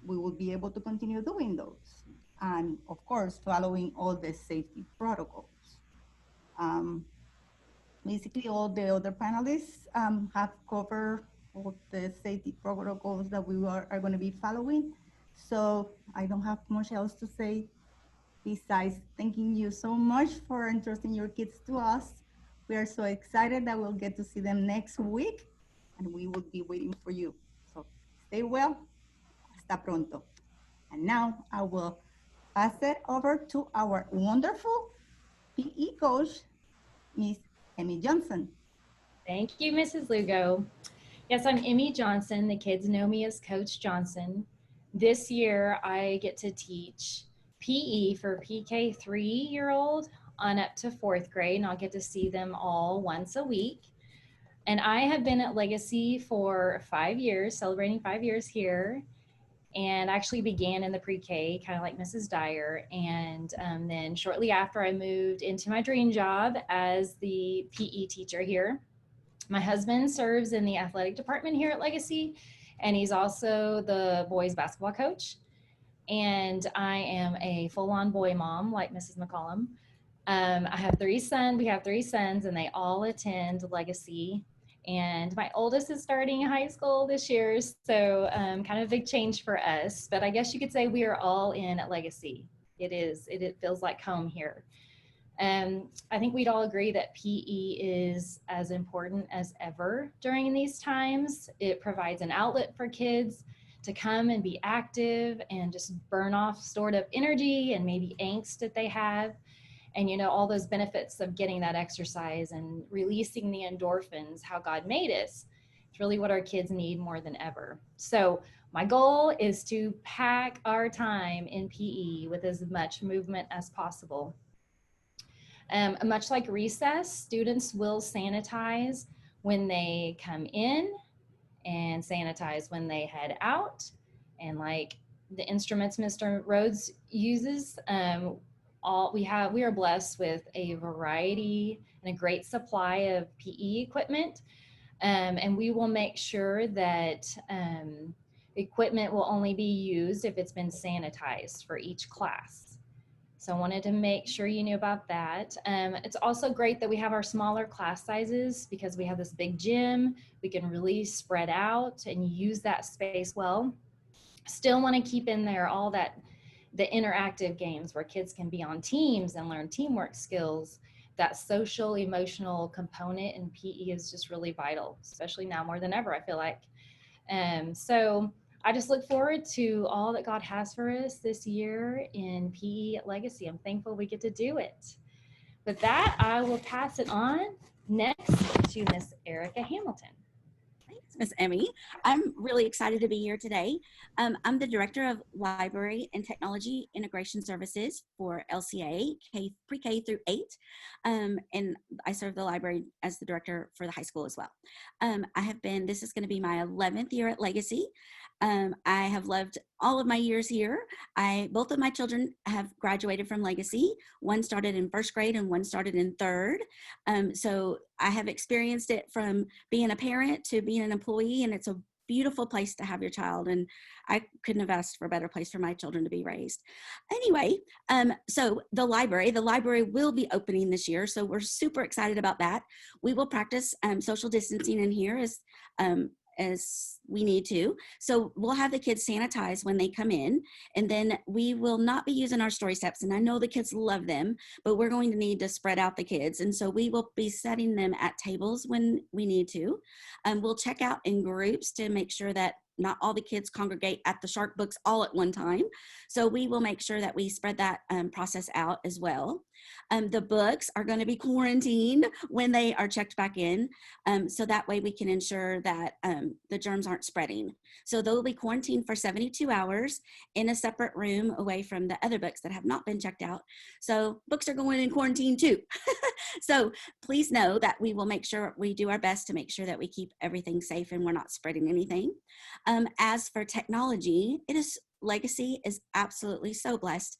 [SPEAKER 7] we will be able to continue doing those. And of course, following all the safety protocols. Basically, all the other panelists have covered all the safety protocols that we are going to be following. So I don't have much else to say besides thanking you so much for entrusting your kids to us. We are so excited that we'll get to see them next week, and we will be waiting for you. So stay well. Hasta pronto. And now I will pass it over to our wonderful PE coach, Miss Emmy Johnson.
[SPEAKER 8] Thank you, Mrs. Lugo. Yes, I'm Emmy Johnson. The kids know me as Coach Johnson. This year, I get to teach PE for PK 3-year-old on up to 4th grade, and I'll get to see them all once a week. And I have been at Legacy for 5 years, celebrating 5 years here, and actually began in the pre-K, kind of like Mrs. Dyer. And then shortly after, I moved into my dream job as the PE teacher here. My husband serves in the athletic department here at Legacy, and he's also the boys basketball coach. And I am a full-on boy mom, like Mrs. McCollum. I have 3 sons. We have 3 sons, and they all attend Legacy. And my oldest is starting high school this year, so kind of a big change for us. But I guess you could say we are all in at Legacy. It feels like home here. I think we'd all agree that PE is as important as ever during these times. It provides an outlet for kids to come and be active and just burn off stored up energy and maybe angst that they have. And, you know, all those benefits of getting that exercise and releasing the endorphins, how God made us. It's really what our kids need more than ever. So my goal is to pack our time in PE with as much movement as possible. Much like recess, students will sanitize when they come in and sanitize when they head out. And like the instruments Mr. Rhodes uses, we are blessed with a variety and a great supply of PE equipment. And we will make sure that equipment will only be used if it's been sanitized for each class. So I wanted to make sure you knew about that. It's also great that we have our smaller class sizes because we have this big gym. We can really spread out and use that space well. Still want to keep in there all that, the interactive games where kids can be on teams and learn teamwork skills. That social, emotional component in PE is just really vital, especially now more than ever, I feel like. So I just look forward to all that God has for us this year in PE at Legacy. I'm thankful we get to do it. With that, I will pass it on next to Miss Erica Hamilton.
[SPEAKER 9] Thanks, Miss Emmy. I'm really excited to be here today. I'm the Director of Library and Technology Integration Services for LCA, pre-K through 8, and I serve the library as the director for the high school as well. This is going to be my 11th year at Legacy. I have loved all of my years here. Both of my children have graduated from Legacy. One started in 1st grade and one started in 3rd. So I have experienced it from being a parent to being an employee, and it's a beautiful place to have your child. And I couldn't have asked for a better place for my children to be raised. Anyway, so the library will be opening this year. So we're super excited about that. We will practice social distancing in here as we need to. So we'll have the kids sanitize when they come in, and then we will not be using our story steps. And I know the kids love them, but we're going to need to spread out the kids. And so we will be setting them at tables when we need to. We'll check out in groups to make sure that not all the kids congregate at the Shark Books all at one time. So we will make sure that we spread that process out as well. The books are going to be quarantined when they are checked back in. So that way we can ensure that the germs aren't spreading. So they'll be quarantined for 72 hours in a separate room away from the other books that have not been checked out. So books are going in quarantine too. So please know that we will make sure we do our best to make sure that we keep everything safe and we're not spreading anything. As for technology, Legacy is absolutely so blessed.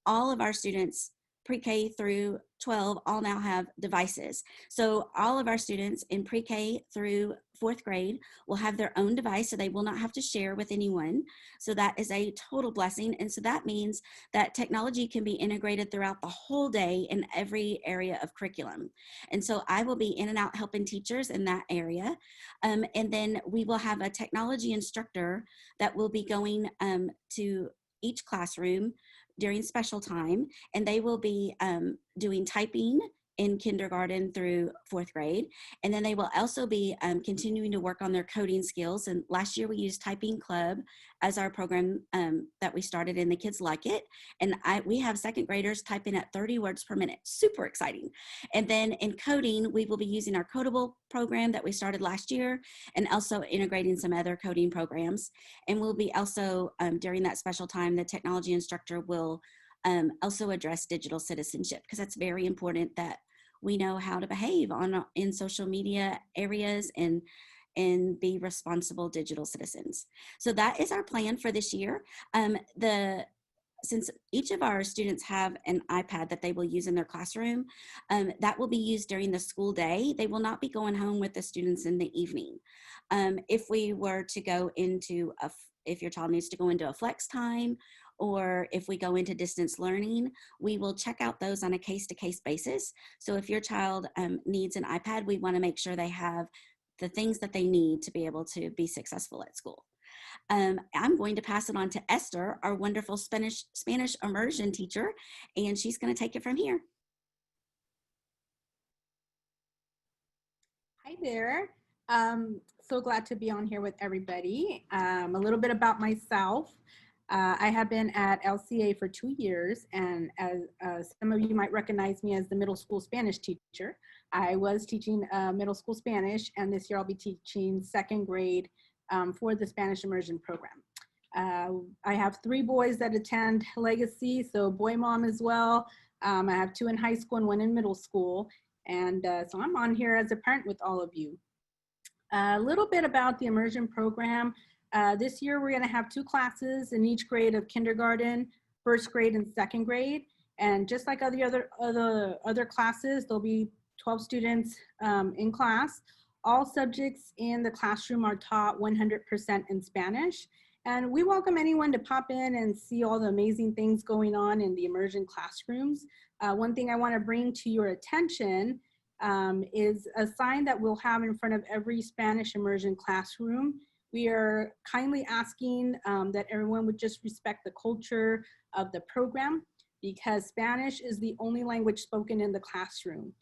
[SPEAKER 9] All of our students, pre-K through 12, all now have devices. So all of our students in pre-K through 4th grade will have their own device, so they will not have to share with anyone. So that is a total blessing. And so that means that technology can be integrated throughout the whole day in every area of curriculum. And so I will be in and out helping teachers in that area. And then we will have a technology instructor that will be going to each classroom during special time, and they will be doing typing in kindergarten through 4th grade. And then they will also be continuing to work on their coding skills. And last year we used Typing Club as our program that we started, and the kids like it. And we have 2nd graders typing at 30 words per minute. Super exciting. And then in coding, we will be using our Codable program that we started last year, and also integrating some other coding programs. And we'll be also, during that special time, the technology instructor will also address digital citizenship, because that's very important that we know how to behave in social media areas and be responsible digital citizens. So that is our plan for this year. Since each of our students have an iPad that they will use in their classroom, that will be used during the school day. They will not be going home with the students in the evening. If we were to go into if your child needs to go into a flex time, or if we go into distance learning, we will check out those on a case-to-case basis. So if your child needs an iPad, we want to make sure they have the things that they need to be able to be successful at school. I'm going to pass it on to Esther, our wonderful Spanish immersion teacher, and she's going to take it from here.
[SPEAKER 10] Hi there. So glad to be on here with everybody. A little bit about myself. I have been at LCA for 2 years, and as some of you might recognize me as the middle school Spanish teacher. I was teaching middle school Spanish, and this year I'll be teaching 2nd grade for the Spanish Immersion Program. I have 3 boys that attend Legacy, so boy mom as well. I have 2 in high school and 1 in middle school. And so I'm on here as a parent with all of you. A little bit about the immersion program. This year we're going to have 2 classes in each grade of kindergarten, 1st grade, and 2nd grade. And just like other classes, there'll be 12 students in class. All subjects in the classroom are taught 100% in Spanish. And we welcome anyone to pop in and see all the amazing things going on in the immersion classrooms. One thing I want to bring to your attention is a sign that we'll have in front of every Spanish immersion classroom. We are kindly asking that everyone would just respect the culture of the program, because Spanish is the only language spoken in the classroom.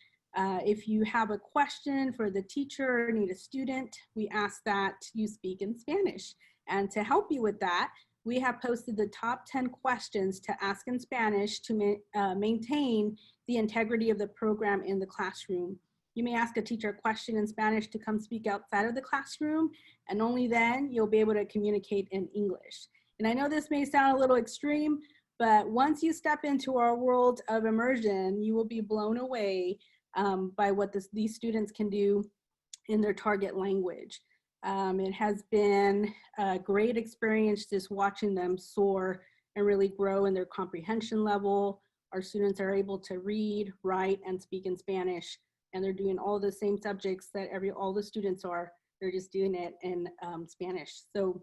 [SPEAKER 10] If you have a question for the teacher or need a student, we ask that you speak in Spanish. And to help you with that, we have posted the top 10 questions to ask in Spanish to maintain the integrity of the program in the classroom. You may ask a teacher a question in Spanish to come speak outside of the classroom, and only then you'll be able to communicate in English. And I know this may sound a little extreme, but once you step into our world of immersion, you will be blown away by what these students can do in their target language. It has been a great experience just watching them soar and really grow in their comprehension level. Our students are able to read, write, and speak in Spanish, and they're doing all the same subjects that all the students are. They're just doing it in Spanish. So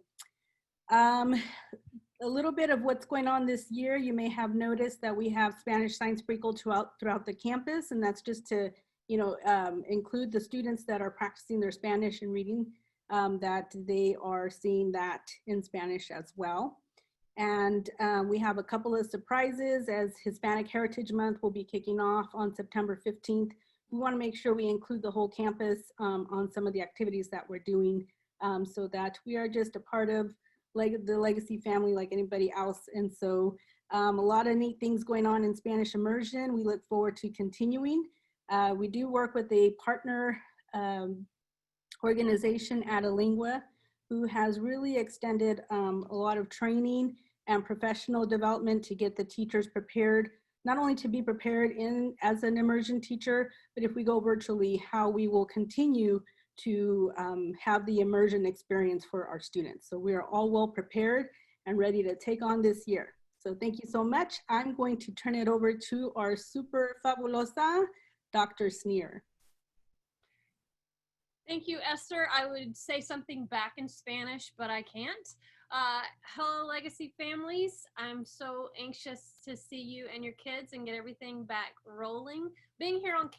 [SPEAKER 10] a little bit of what's going on this year. You may have noticed that we have Spanish signs sprinkled throughout the campus, and that's just to include the students that are practicing their Spanish and reading, that they are seeing that in Spanish as well. And we have a couple of surprises as Hispanic Heritage Month will be kicking off on September 15th. We want to make sure we include the whole campus on some of the activities that we're doing, so that we are just a part of the Legacy family like anybody else. And so a lot of neat things going on in Spanish immersion. We look forward to continuing. We do work with a partner organization, Adelingua, who has really extended a lot of training and professional development to get the teachers prepared, not only to be prepared as an immersion teacher, but if we go virtually, how we will continue to have the immersion experience for our students. So we are all well prepared and ready to take on this year. So thank you so much. I'm going to turn it over to our super fabulosa, Dr. Sneer.
[SPEAKER 11] Thank you, Esther. I would say something back in Spanish, but I can't. Hello, Legacy families. I'm so anxious to see you and your kids and get everything back rolling. Being here on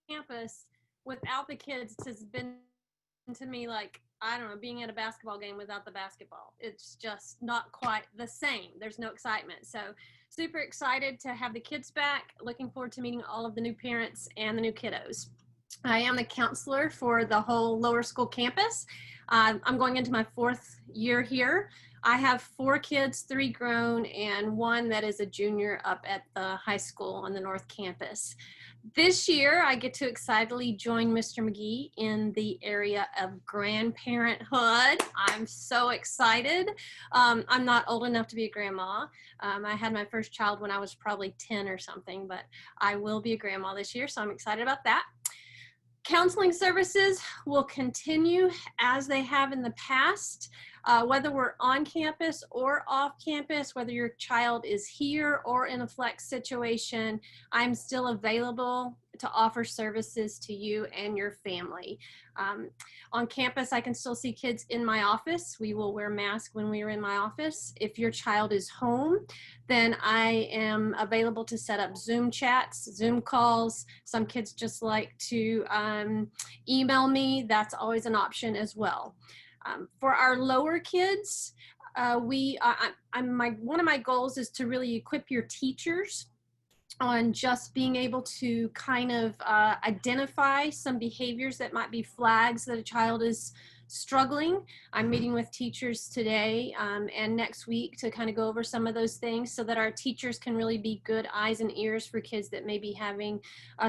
[SPEAKER 11] campus without the kids has been to me like, I don't know, being at a basketball game without the basketball. It's just not quite the same. There's no excitement. So super excited to have the kids back. Looking forward to meeting all of the new parents and the new kiddos. I am the counselor for the whole lower school campus. I'm going into my 4th year here. I have 4 kids, 3 grown, and 1 that is a junior up at the high school on the North Campus. This year, I get to excitedly join Mr. McGee in the area of grandparenthood. I'm so excited. I'm not old enough to be a grandma. I had my first child when I was probably 10 or something, but I will be a grandma this year, so I'm excited about that. Counseling services will continue as they have in the past, whether we're on campus or off campus, whether your child is here or in a flex situation. I'm still available to offer services to you and your family. On campus, I can still see kids in my office. We will wear masks when we are in my office. If your child is home, then I am available to set up Zoom chats, Zoom calls. Some kids just like to email me. That's always an option as well. For our lower kids, one of my goals is to really equip your teachers on just being able to kind of identify some behaviors that might be flags that a child is struggling. I'm meeting with teachers today and next week to kind of go over some of those things so that our teachers can really be good eyes and ears for kids that may be having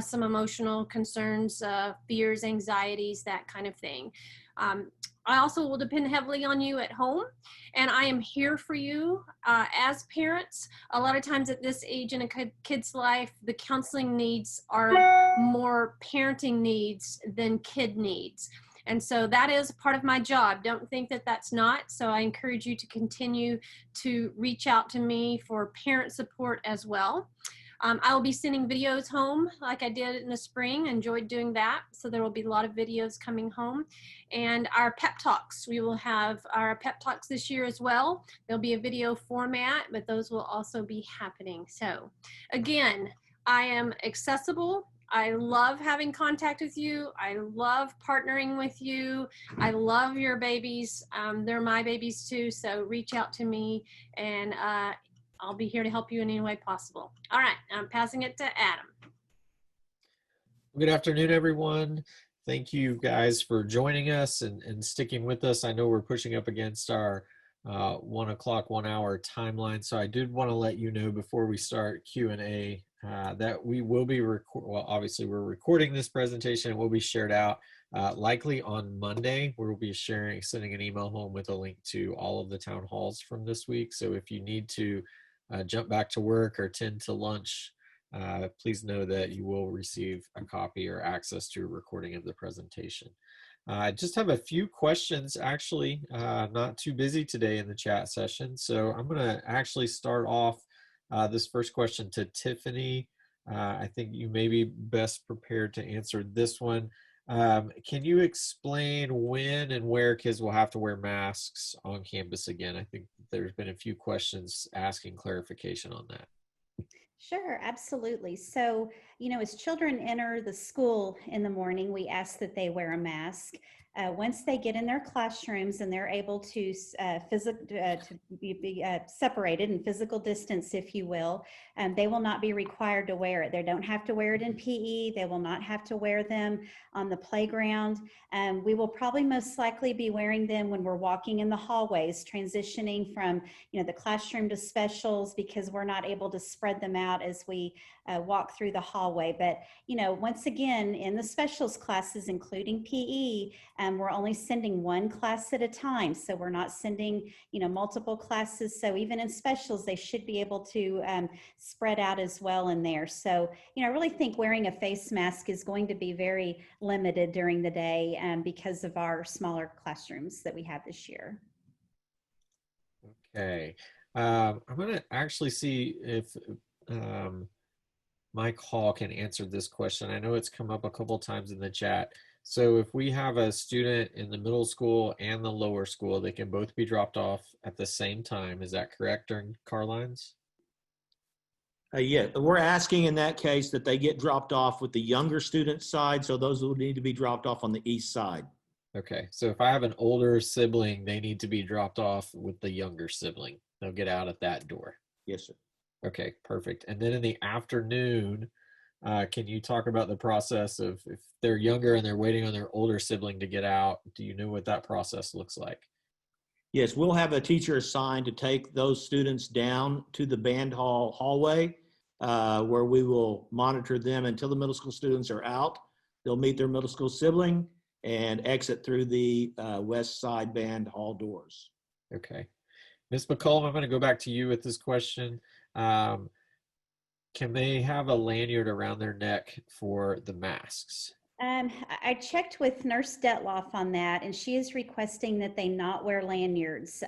[SPEAKER 11] some emotional concerns, fears, anxieties, that kind of thing. I also will depend heavily on you at home, and I am here for you as parents. A lot of times at this age in a kid's life, the counseling needs are more parenting needs than kid needs. And so that is part of my job. Don't think that that's not. So I encourage you to continue to reach out to me for parent support as well. I will be sending videos home like I did in the spring. Enjoyed doing that. So there will be a lot of videos coming home. And our pep talks, we will have our pep talks this year as well. There'll be a video format, but those will also be happening. So again, I am accessible. I love having contact with you. I love partnering with you. I love your babies. They're my babies too. So reach out to me and I'll be here to help you in any way possible. All right, I'm passing it to Adam.
[SPEAKER 12] Good afternoon, everyone. Thank you guys for joining us and sticking with us. I know we're pushing up against our 1 o'clock, 1 hour timeline. So I did want to let you know before we start Q&A that we will be, well, obviously we're recording this presentation. It will be shared out likely on Monday. We'll be sending an email home with a link to all of the town halls from this week. So if you need to jump back to work or tend to lunch, please know that you will receive a copy or access to a recording of the presentation. I just have a few questions, actually. Not too busy today in the chat session, so I'm going to actually start off this first question to Tiffany. I think you may be best prepared to answer this one. Can you explain when and where kids will have to wear masks on campus again? I think there's been a few questions asking clarification on that.
[SPEAKER 3] Sure, absolutely. So, as children enter the school in the morning, we ask that they wear a mask. Once they get in their classrooms and they're able to be separated in physical distance, if you will, they will not be required to wear it. They don't have to wear it in PE. They will not have to wear them on the playground. We will probably most likely be wearing them when we're walking in the hallways, transitioning from the classroom to specials, because we're not able to spread them out as we walk through the hallway. But once again, in the specials classes, including PE, we're only sending one class at a time. So we're not sending, multiple classes. So even in specials, they should be able to spread out as well in there. So, I really think wearing a face mask is going to be very limited during the day because of our smaller classrooms that we have this year.
[SPEAKER 12] Okay. I'm going to actually see if Mike Hall can answer this question. I know it's come up a couple times in the chat. So if we have a student in the middle school and the lower school, they can both be dropped off at the same time. Is that correct during CARLINES?
[SPEAKER 4] Yeah, we're asking in that case that they get dropped off with the younger student side. So those will need to be dropped off on the east side.
[SPEAKER 12] Okay, so if I have an older sibling, they need to be dropped off with the younger sibling. They'll get out at that door.
[SPEAKER 4] Yes, sir.
[SPEAKER 12] Okay, perfect. And then in the afternoon, can you talk about the process of if they're younger and they're waiting on their older sibling to get out? Do you know what that process looks like?
[SPEAKER 4] Yes, we'll have a teacher assigned to take those students down to the band hall hallway where we will monitor them until the middle school students are out. They'll meet their middle school sibling and exit through the west side band hall doors.
[SPEAKER 12] Okay. Ms. McCollum, I'm going to go back to you with this question. Can they have a lanyard around their neck for the masks?
[SPEAKER 3] I checked with Nurse Detloff on that, and she is requesting that they not wear lanyards.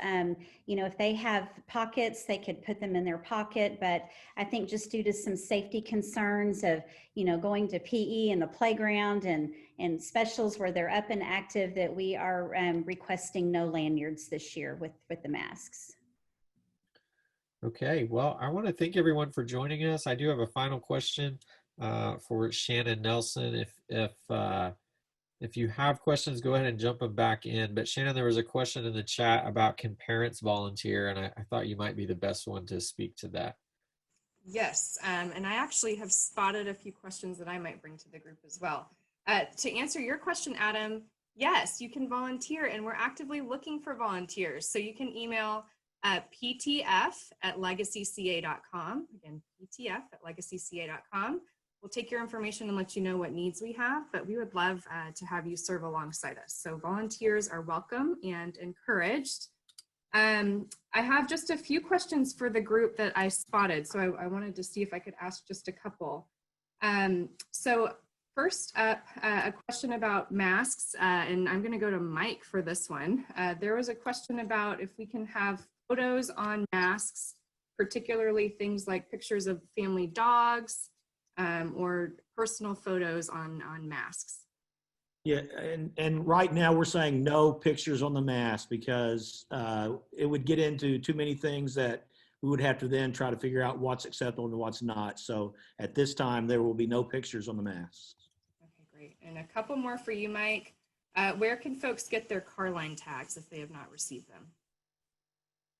[SPEAKER 3] You know, if they have pockets, they could put them in their pocket, but I think just due to some safety concerns of, you know, going to PE and the playground and specials where they're up and active, that we are requesting no lanyards this year with the masks.
[SPEAKER 12] Okay, well, I want to thank everyone for joining us. I do have a final question for Shannon Nelson. If you have questions, go ahead and jump them back in. But Shannon, there was a question in the chat about can parents volunteer, and I thought you might be the best one to speak to that.
[SPEAKER 1] Yes, and I actually have spotted a few questions that I might bring to the group as well. To answer your question, Adam, yes, you can volunteer, and we're actively looking for volunteers. So you can email ptf@legacyca.com. Again, ptf@legacyca.com. We'll take your information and let you know what needs we have, but we would love to have you serve alongside us. So volunteers are welcome and encouraged. I have just a few questions for the group that I spotted, so I wanted to see if I could ask just a couple. So first up, a question about masks, and I'm going to go to Mike for this one. There was a question about if we can have photos on masks, particularly things like pictures of family dogs or personal photos on masks.
[SPEAKER 4] Yeah, and right now we're saying no pictures on the mask because it would get into too many things that we would have to then try to figure out what's acceptable and what's not. So at this time, there will be no pictures on the masks.
[SPEAKER 1] Okay, great. And a couple more for you, Mike. Where can folks get their CARLINE tags if they have not received them?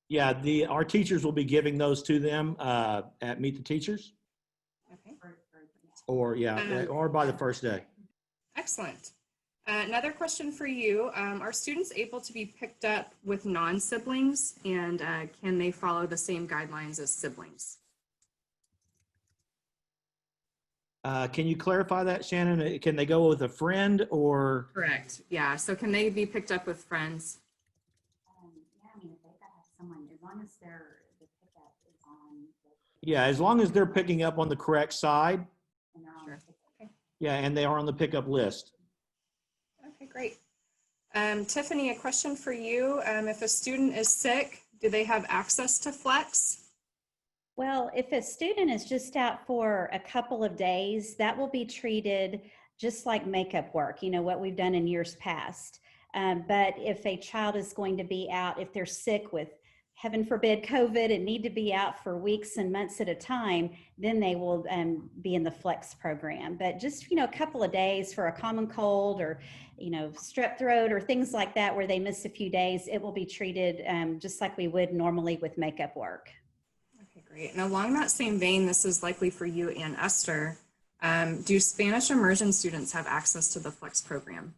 [SPEAKER 4] Yeah, our teachers will be giving those to them at Meet the Teachers.
[SPEAKER 1] Okay.
[SPEAKER 4] Or or by the first day.
[SPEAKER 1] Excellent. Another question for you. Are students able to be picked up with non-siblings, and can they follow the same guidelines as siblings?
[SPEAKER 4] Can you clarify that, Shannon? Can they go with a friend or?
[SPEAKER 1] Correct. Yeah. So can they be picked up with friends?
[SPEAKER 3] Yeah, I mean, if they've got to have someone, as long as the pickup is on.
[SPEAKER 4] Yeah, as long as they're picking up on the correct side.
[SPEAKER 1] Sure. Okay.
[SPEAKER 4] Yeah, and they are on the pickup list.
[SPEAKER 1] Okay, great. Tiffany, a question for you. If a student is sick, do they have access to Flex?
[SPEAKER 3] Well, if a student is just out for a couple of days, that will be treated just like makeup work, you know, what we've done in years past. But if a child is going to be out, if they're sick with, heaven forbid, COVID and need to be out for weeks and months at a time, then they will be in the Flex program. But just, you know, a couple of days for a common cold or, you know, strep throat or things like that where they miss a few days, it will be treated just like we would normally with makeup work.
[SPEAKER 1] Okay, great. And along that same vein, this is likely for you and Esther. Do Spanish immersion students have access to the Flex program?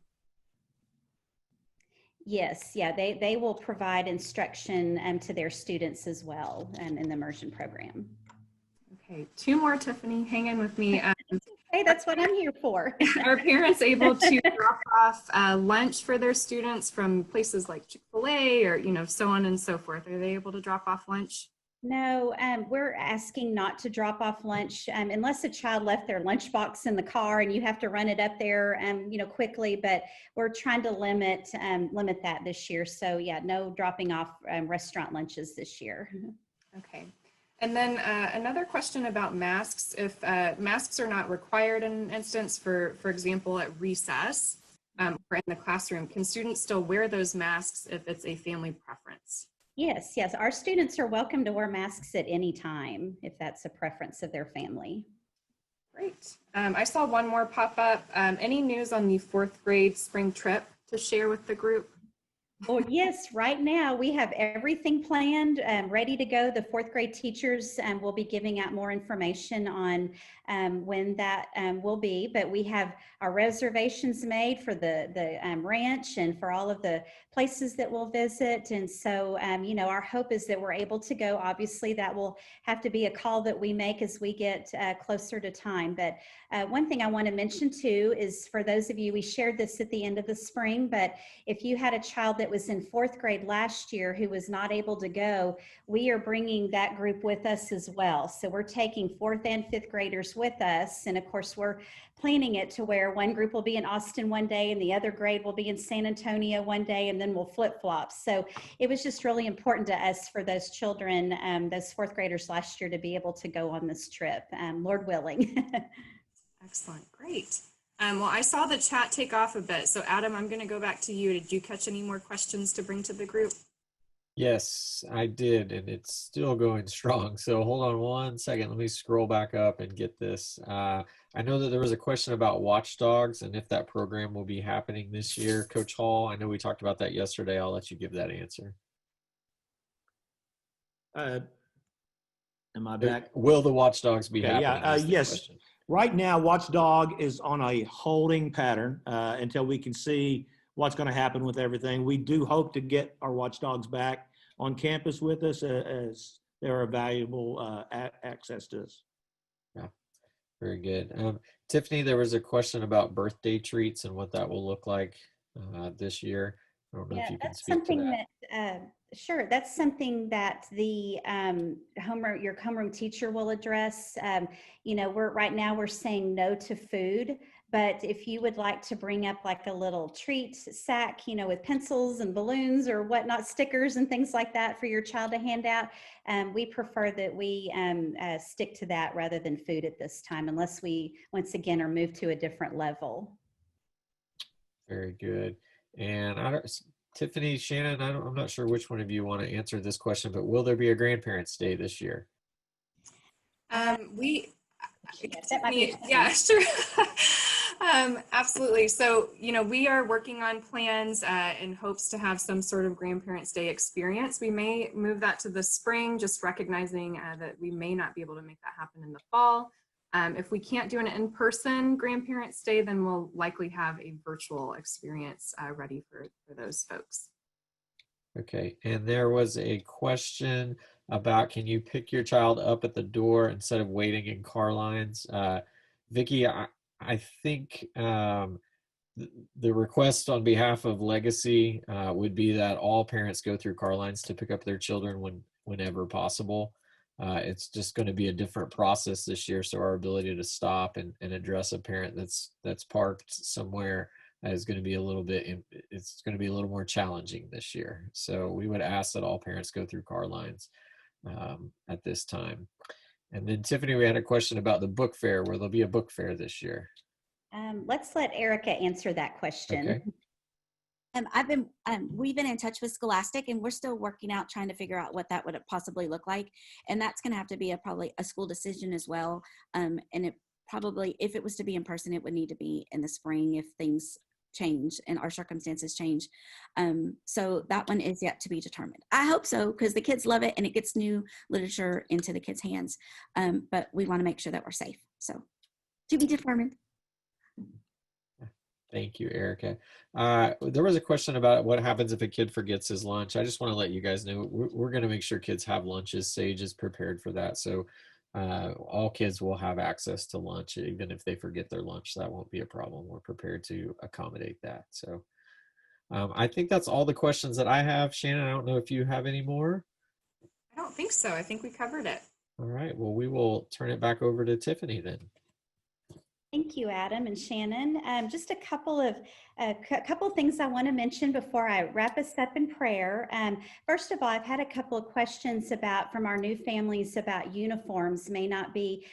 [SPEAKER 3] Yes, yeah, they will provide instruction to their students as well in the immersion program.
[SPEAKER 1] Okay, two more, Tiffany. Hang in with me.
[SPEAKER 3] Hey, that's what I'm here for.
[SPEAKER 1] Are parents able to drop off lunch for their students from places like Chick-fil-A or, you know, so on and so forth? Are they able to drop off lunch?
[SPEAKER 3] No, we're asking not to drop off lunch unless a child left their lunchbox in the car and you have to run it up there, you know, quickly. But we're trying to limit that this year. So yeah, no dropping off restaurant lunches this year.
[SPEAKER 1] Okay. And then another question about masks. If masks are not required in an instance, for example, at recess or in the classroom, can students still wear those masks if it's a family preference?
[SPEAKER 3] Yes, our students are welcome to wear masks at any time if that's a preference of their family.
[SPEAKER 1] Great. I saw one more pop up. Any news on the 4th grade spring trip to share with the group?
[SPEAKER 3] Well, yes, right now we have everything planned, ready to go. The 4th grade teachers will be giving out more information on when that will be, but we have our reservations made for the ranch and for all of the places that we'll visit. And so, you know, our hope is that we're able to go. Obviously, that will have to be a call that we make as we get closer to time. But one thing I want to mention too is for those of you, we shared this at the end of the spring, but if you had a child that was in 4th grade last year who was not able to go, we are bringing that group with us as well. So we're taking 4th and 5th graders with us. And of course, we're planning it to where one group will be in Austin one day and the other grade will be in San Antonio one day, and then we'll flip-flop. So it was just really important to us for those children, those 4th graders last year, to be able to go on this trip, Lord willing.
[SPEAKER 1] Excellent, great. Well, I saw the chat take off a bit. So Adam, I'm gonna go back to you. Did you catch any more questions to bring to the group?
[SPEAKER 12] Yes, I did, and it's still going strong. So hold on one second. Let me scroll back up and get this. I know that there was a question about watchdogs and if that program will be happening this year. Coach Hall, I know we talked about that yesterday. I'll let you give that answer.
[SPEAKER 4] Am I back?
[SPEAKER 12] Will the watchdogs be
[SPEAKER 4] Okay,
[SPEAKER 12] happening?
[SPEAKER 4] yeah,
[SPEAKER 12] is the
[SPEAKER 4] yes.
[SPEAKER 12] question.
[SPEAKER 4] Right now, Watchdog is on a holding pattern until we can see what's going to happen with everything. We do hope to get our Watchdogs back on campus with us as they're a valuable access to us.
[SPEAKER 12] Yeah, very good. Tiffany, there was a question about birthday treats and what that will look like this year. I don't know if you can speak to that.
[SPEAKER 3] Sure, that's something that the your homeroom teacher will address. You know, right now we're saying no to food, but if you would like to bring up like a little treat sack, you know, with pencils and balloons or whatnot, stickers and things like that for your child to hand out, we prefer that we stick to that rather than food at this time, unless we once again are moved to a different level.
[SPEAKER 12] Very good. And Tiffany, Shannon, I'm not sure which one of you want to answer this question, but will there be a Grandparents' Day this year?
[SPEAKER 1] Yeah, sure. Absolutely. So, you know, we are working on plans in hopes to have some sort of Grandparents' Day experience. We may move that to the spring, just recognizing that we may not be able to make that happen in the fall. If we can't do an in-person Grandparents' Day, then we'll likely have a virtual experience ready for those folks.
[SPEAKER 12] Okay, and there was a question about, can you pick your child up at the door instead of waiting in car lines? Vicki, I think the request on behalf of Legacy would be that all parents go through car lines to pick up their children whenever possible. It's just going to be a different process this year, so our ability to stop and address a parent that's parked somewhere is going to be a little more challenging this year. So we would ask that all parents go through car lines at this time. And then Tiffany, we had a question about the book fair. Will there be a book fair this year?
[SPEAKER 3] Let's let Erica answer that question.
[SPEAKER 12] Okay.
[SPEAKER 9] We've been in touch with Scholastic, and we're still working out, trying to figure out what that would possibly look like. And that's going to have to be probably a school decision as well. And it probably, if it was to be in person, it would need to be in the spring if things change and our circumstances change. So that one is yet to be determined. I hope so, because the kids love it and it gets new literature into the kids' hands. But we want to make sure that we're safe. So to be determined.
[SPEAKER 12] Thank you, Erica. There was a question about what happens if a kid forgets his lunch. I just want to let you guys know we're going to make sure kids have lunches. Sage is prepared for that. So all kids will have access to lunch, even if they forget their lunch. That won't be a problem. We're prepared to accommodate that. So I think that's all the questions that I have. Shannon, I don't know if you have any more.
[SPEAKER 1] I don't think so. I think we covered it.
[SPEAKER 12] All right. Well, we will turn it back over to Tiffany then.
[SPEAKER 3] Thank you, Adam and Shannon. Just a couple of things I want to mention before I wrap us up in prayer. First of all, I've had a couple of questions from our new families about uniforms may not be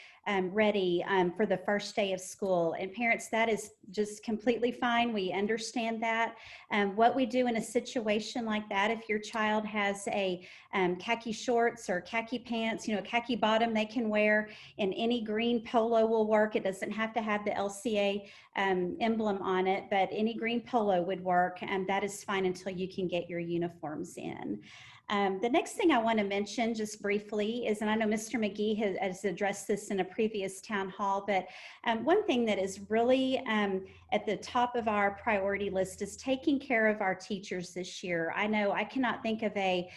[SPEAKER 3] ready for the first day of school. And parents, that is just completely fine. We understand that. What we do in a situation like that, if your child has a khaki shorts or khaki pants, a khaki bottom they can wear, and any green polo will work. It doesn't have to have the LCA emblem on it, but any green polo would work, and that is fine until you can get your uniforms in. The next thing I want to mention just briefly is, and I know Mr. McGee has addressed this in a previous town hall, but one thing that is really at the top of our priority list is taking care of our teachers this year. I know I cannot think of a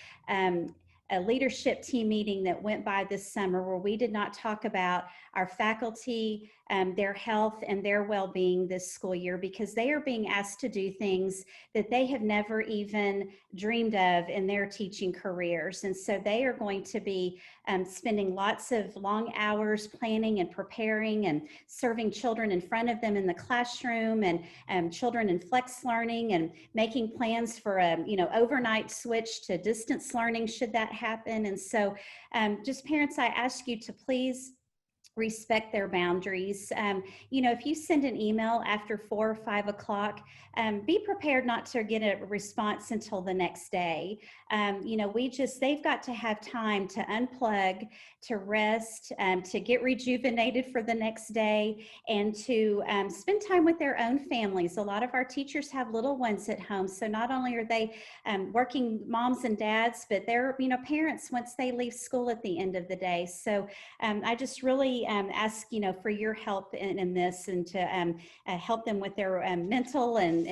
[SPEAKER 3] a leadership team meeting that went by this summer where we did not talk about our faculty, their health and their well-being this school year, because they are being asked to do things that they have never even dreamed of in their teaching careers. And so they are going to be spending lots of long hours planning and preparing and serving children in front of them in the classroom, and children in flex learning, and making plans for a overnight switch to distance learning should that happen. And so just parents, I ask you to please respect their boundaries. If you send an email after 4 or 5 o'clock, be prepared not to get a response until the next day. They've got to have time to unplug, to rest, to get rejuvenated for the next day, and to spend time with their own families. A lot of our teachers have little ones at home, so not only are they working moms and dads, but they're parents once they leave school at the end of the day. So I just really ask for your help in this, and to help them with their mental and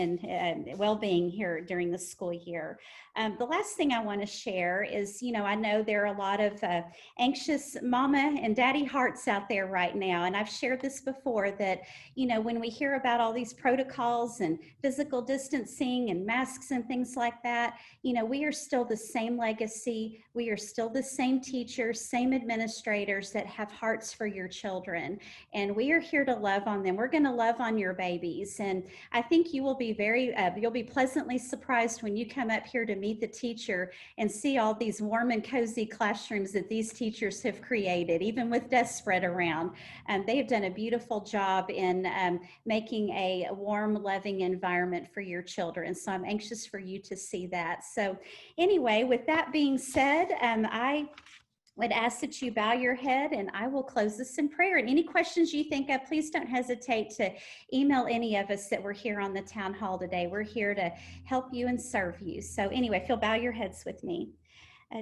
[SPEAKER 3] well-being here during the school year. The last thing I want to share is, I know there are a lot of anxious mama and daddy hearts out there right now. And I've shared this before that, when we hear about all these protocols and physical distancing and masks and things like that, we are still the same legacy. We are still the same teachers, same administrators that have hearts for your children. And we are here to love on them. We're going to love on your babies. And I think you will be you'll be pleasantly surprised when you come up here to meet the teacher and see all these warm and cozy classrooms that these teachers have created, even with desks spread around. They have done a beautiful job in making a warm, loving environment for your children. So I'm anxious for you to see that. So anyway, with that being said, I would ask that you bow your head, and I will close this in prayer. And any questions you think of, please don't hesitate to email any of us that were here on the town hall today. We're here to help you and serve you. So anyway, if you'll bow your heads with me.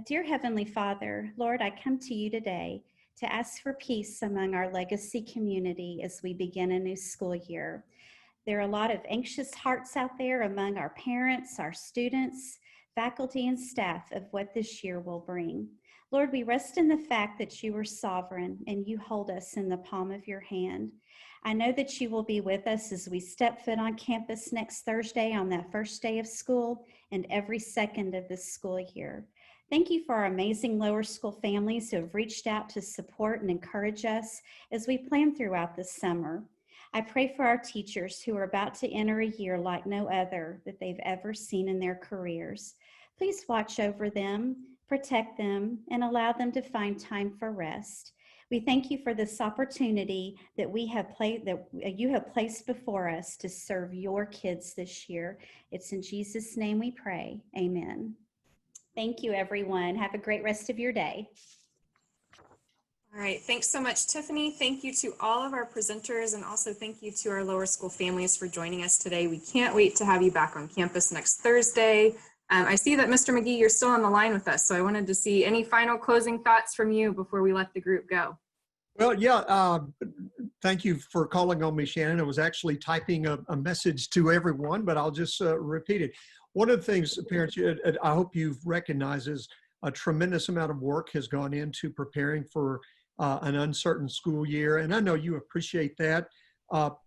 [SPEAKER 3] Dear Heavenly Father, Lord, I come to you today to ask for peace among our legacy community as we begin a new school year. There are a lot of anxious hearts out there among our parents, our students, faculty, and staff of what this year will bring. Lord, we rest in the fact that you are sovereign and you hold us in the palm of your hand. I know that you will be with us as we step foot on campus next Thursday on that first day of school and every second of this school year. Thank you for our amazing lower school families who have reached out to support and encourage us as we plan throughout this summer. I pray for our teachers who are about to enter a year like no other that they've ever seen in their careers. Please watch over them, protect them, and allow them to find time for rest. We thank you for this opportunity that you have placed before us to serve your kids this year. It's in Jesus' name we pray. Amen. Thank you, everyone. Have a great rest of your day.
[SPEAKER 1] All right, thanks so much, Tiffany. Thank you to all of our presenters, and also thank you to our lower school families for joining us today. We can't wait to have you back on campus next Thursday. I see that Mr. McGee, you're still on the line with us, so I wanted to see any final closing thoughts from you before we let the group go.
[SPEAKER 2] Well, yeah, thank you for calling on me, Shannon. I was actually typing a message to everyone, but I'll just repeat it. One of the things, parents, I hope you've recognized is a tremendous amount of work has gone into preparing for an uncertain school year, and I know you appreciate that.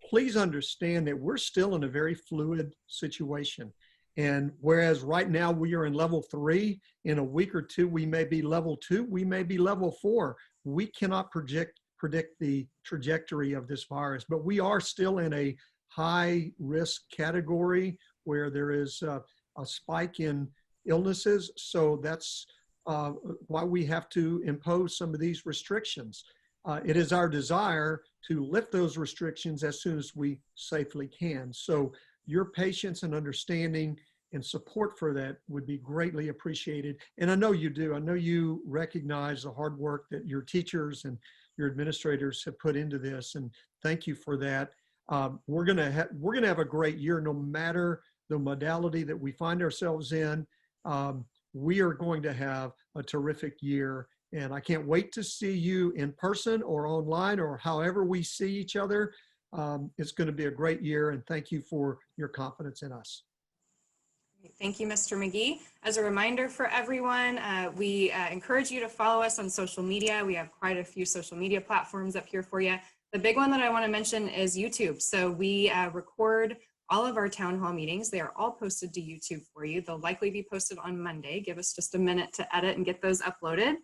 [SPEAKER 2] Please understand that we're still in a very fluid situation. And whereas right now we are in level 3, in a week or two, we may be level 2, we may be level 4. We cannot predict the trajectory of this virus, but we are still in a high risk category where there is a spike in illnesses. So that's why we have to impose some of these restrictions. It is our desire to lift those restrictions as soon as we safely can. So your patience and understanding and support for that would be greatly appreciated. And I know you do. I know you recognize the hard work that your teachers and your administrators have put into this, and thank you for that. We're gonna have a great year no matter the modality that we find ourselves in. We are going to have a terrific year, and I can't wait to see you in person or online or however we see each other. It's going to be a great year, and thank you for your confidence in us.
[SPEAKER 1] Thank you, Mr. McGee. As a reminder for everyone, we encourage you to follow us on social media. We have quite a few social media platforms up here for you. The big one that I want to mention is YouTube. So we record all of our town hall meetings. They are all posted to YouTube for you. They'll likely be posted on Monday. Give us just a minute to edit and get those uploaded.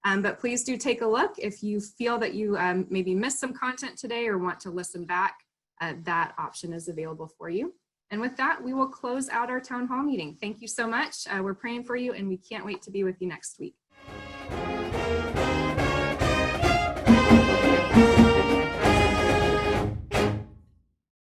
[SPEAKER 1] But please do take a look. If you feel that you maybe missed some content today or want to listen back, that option is available for you. And with that, we will close out our town hall meeting. Thank you so much. We're praying for you and we can't wait to be with you next week.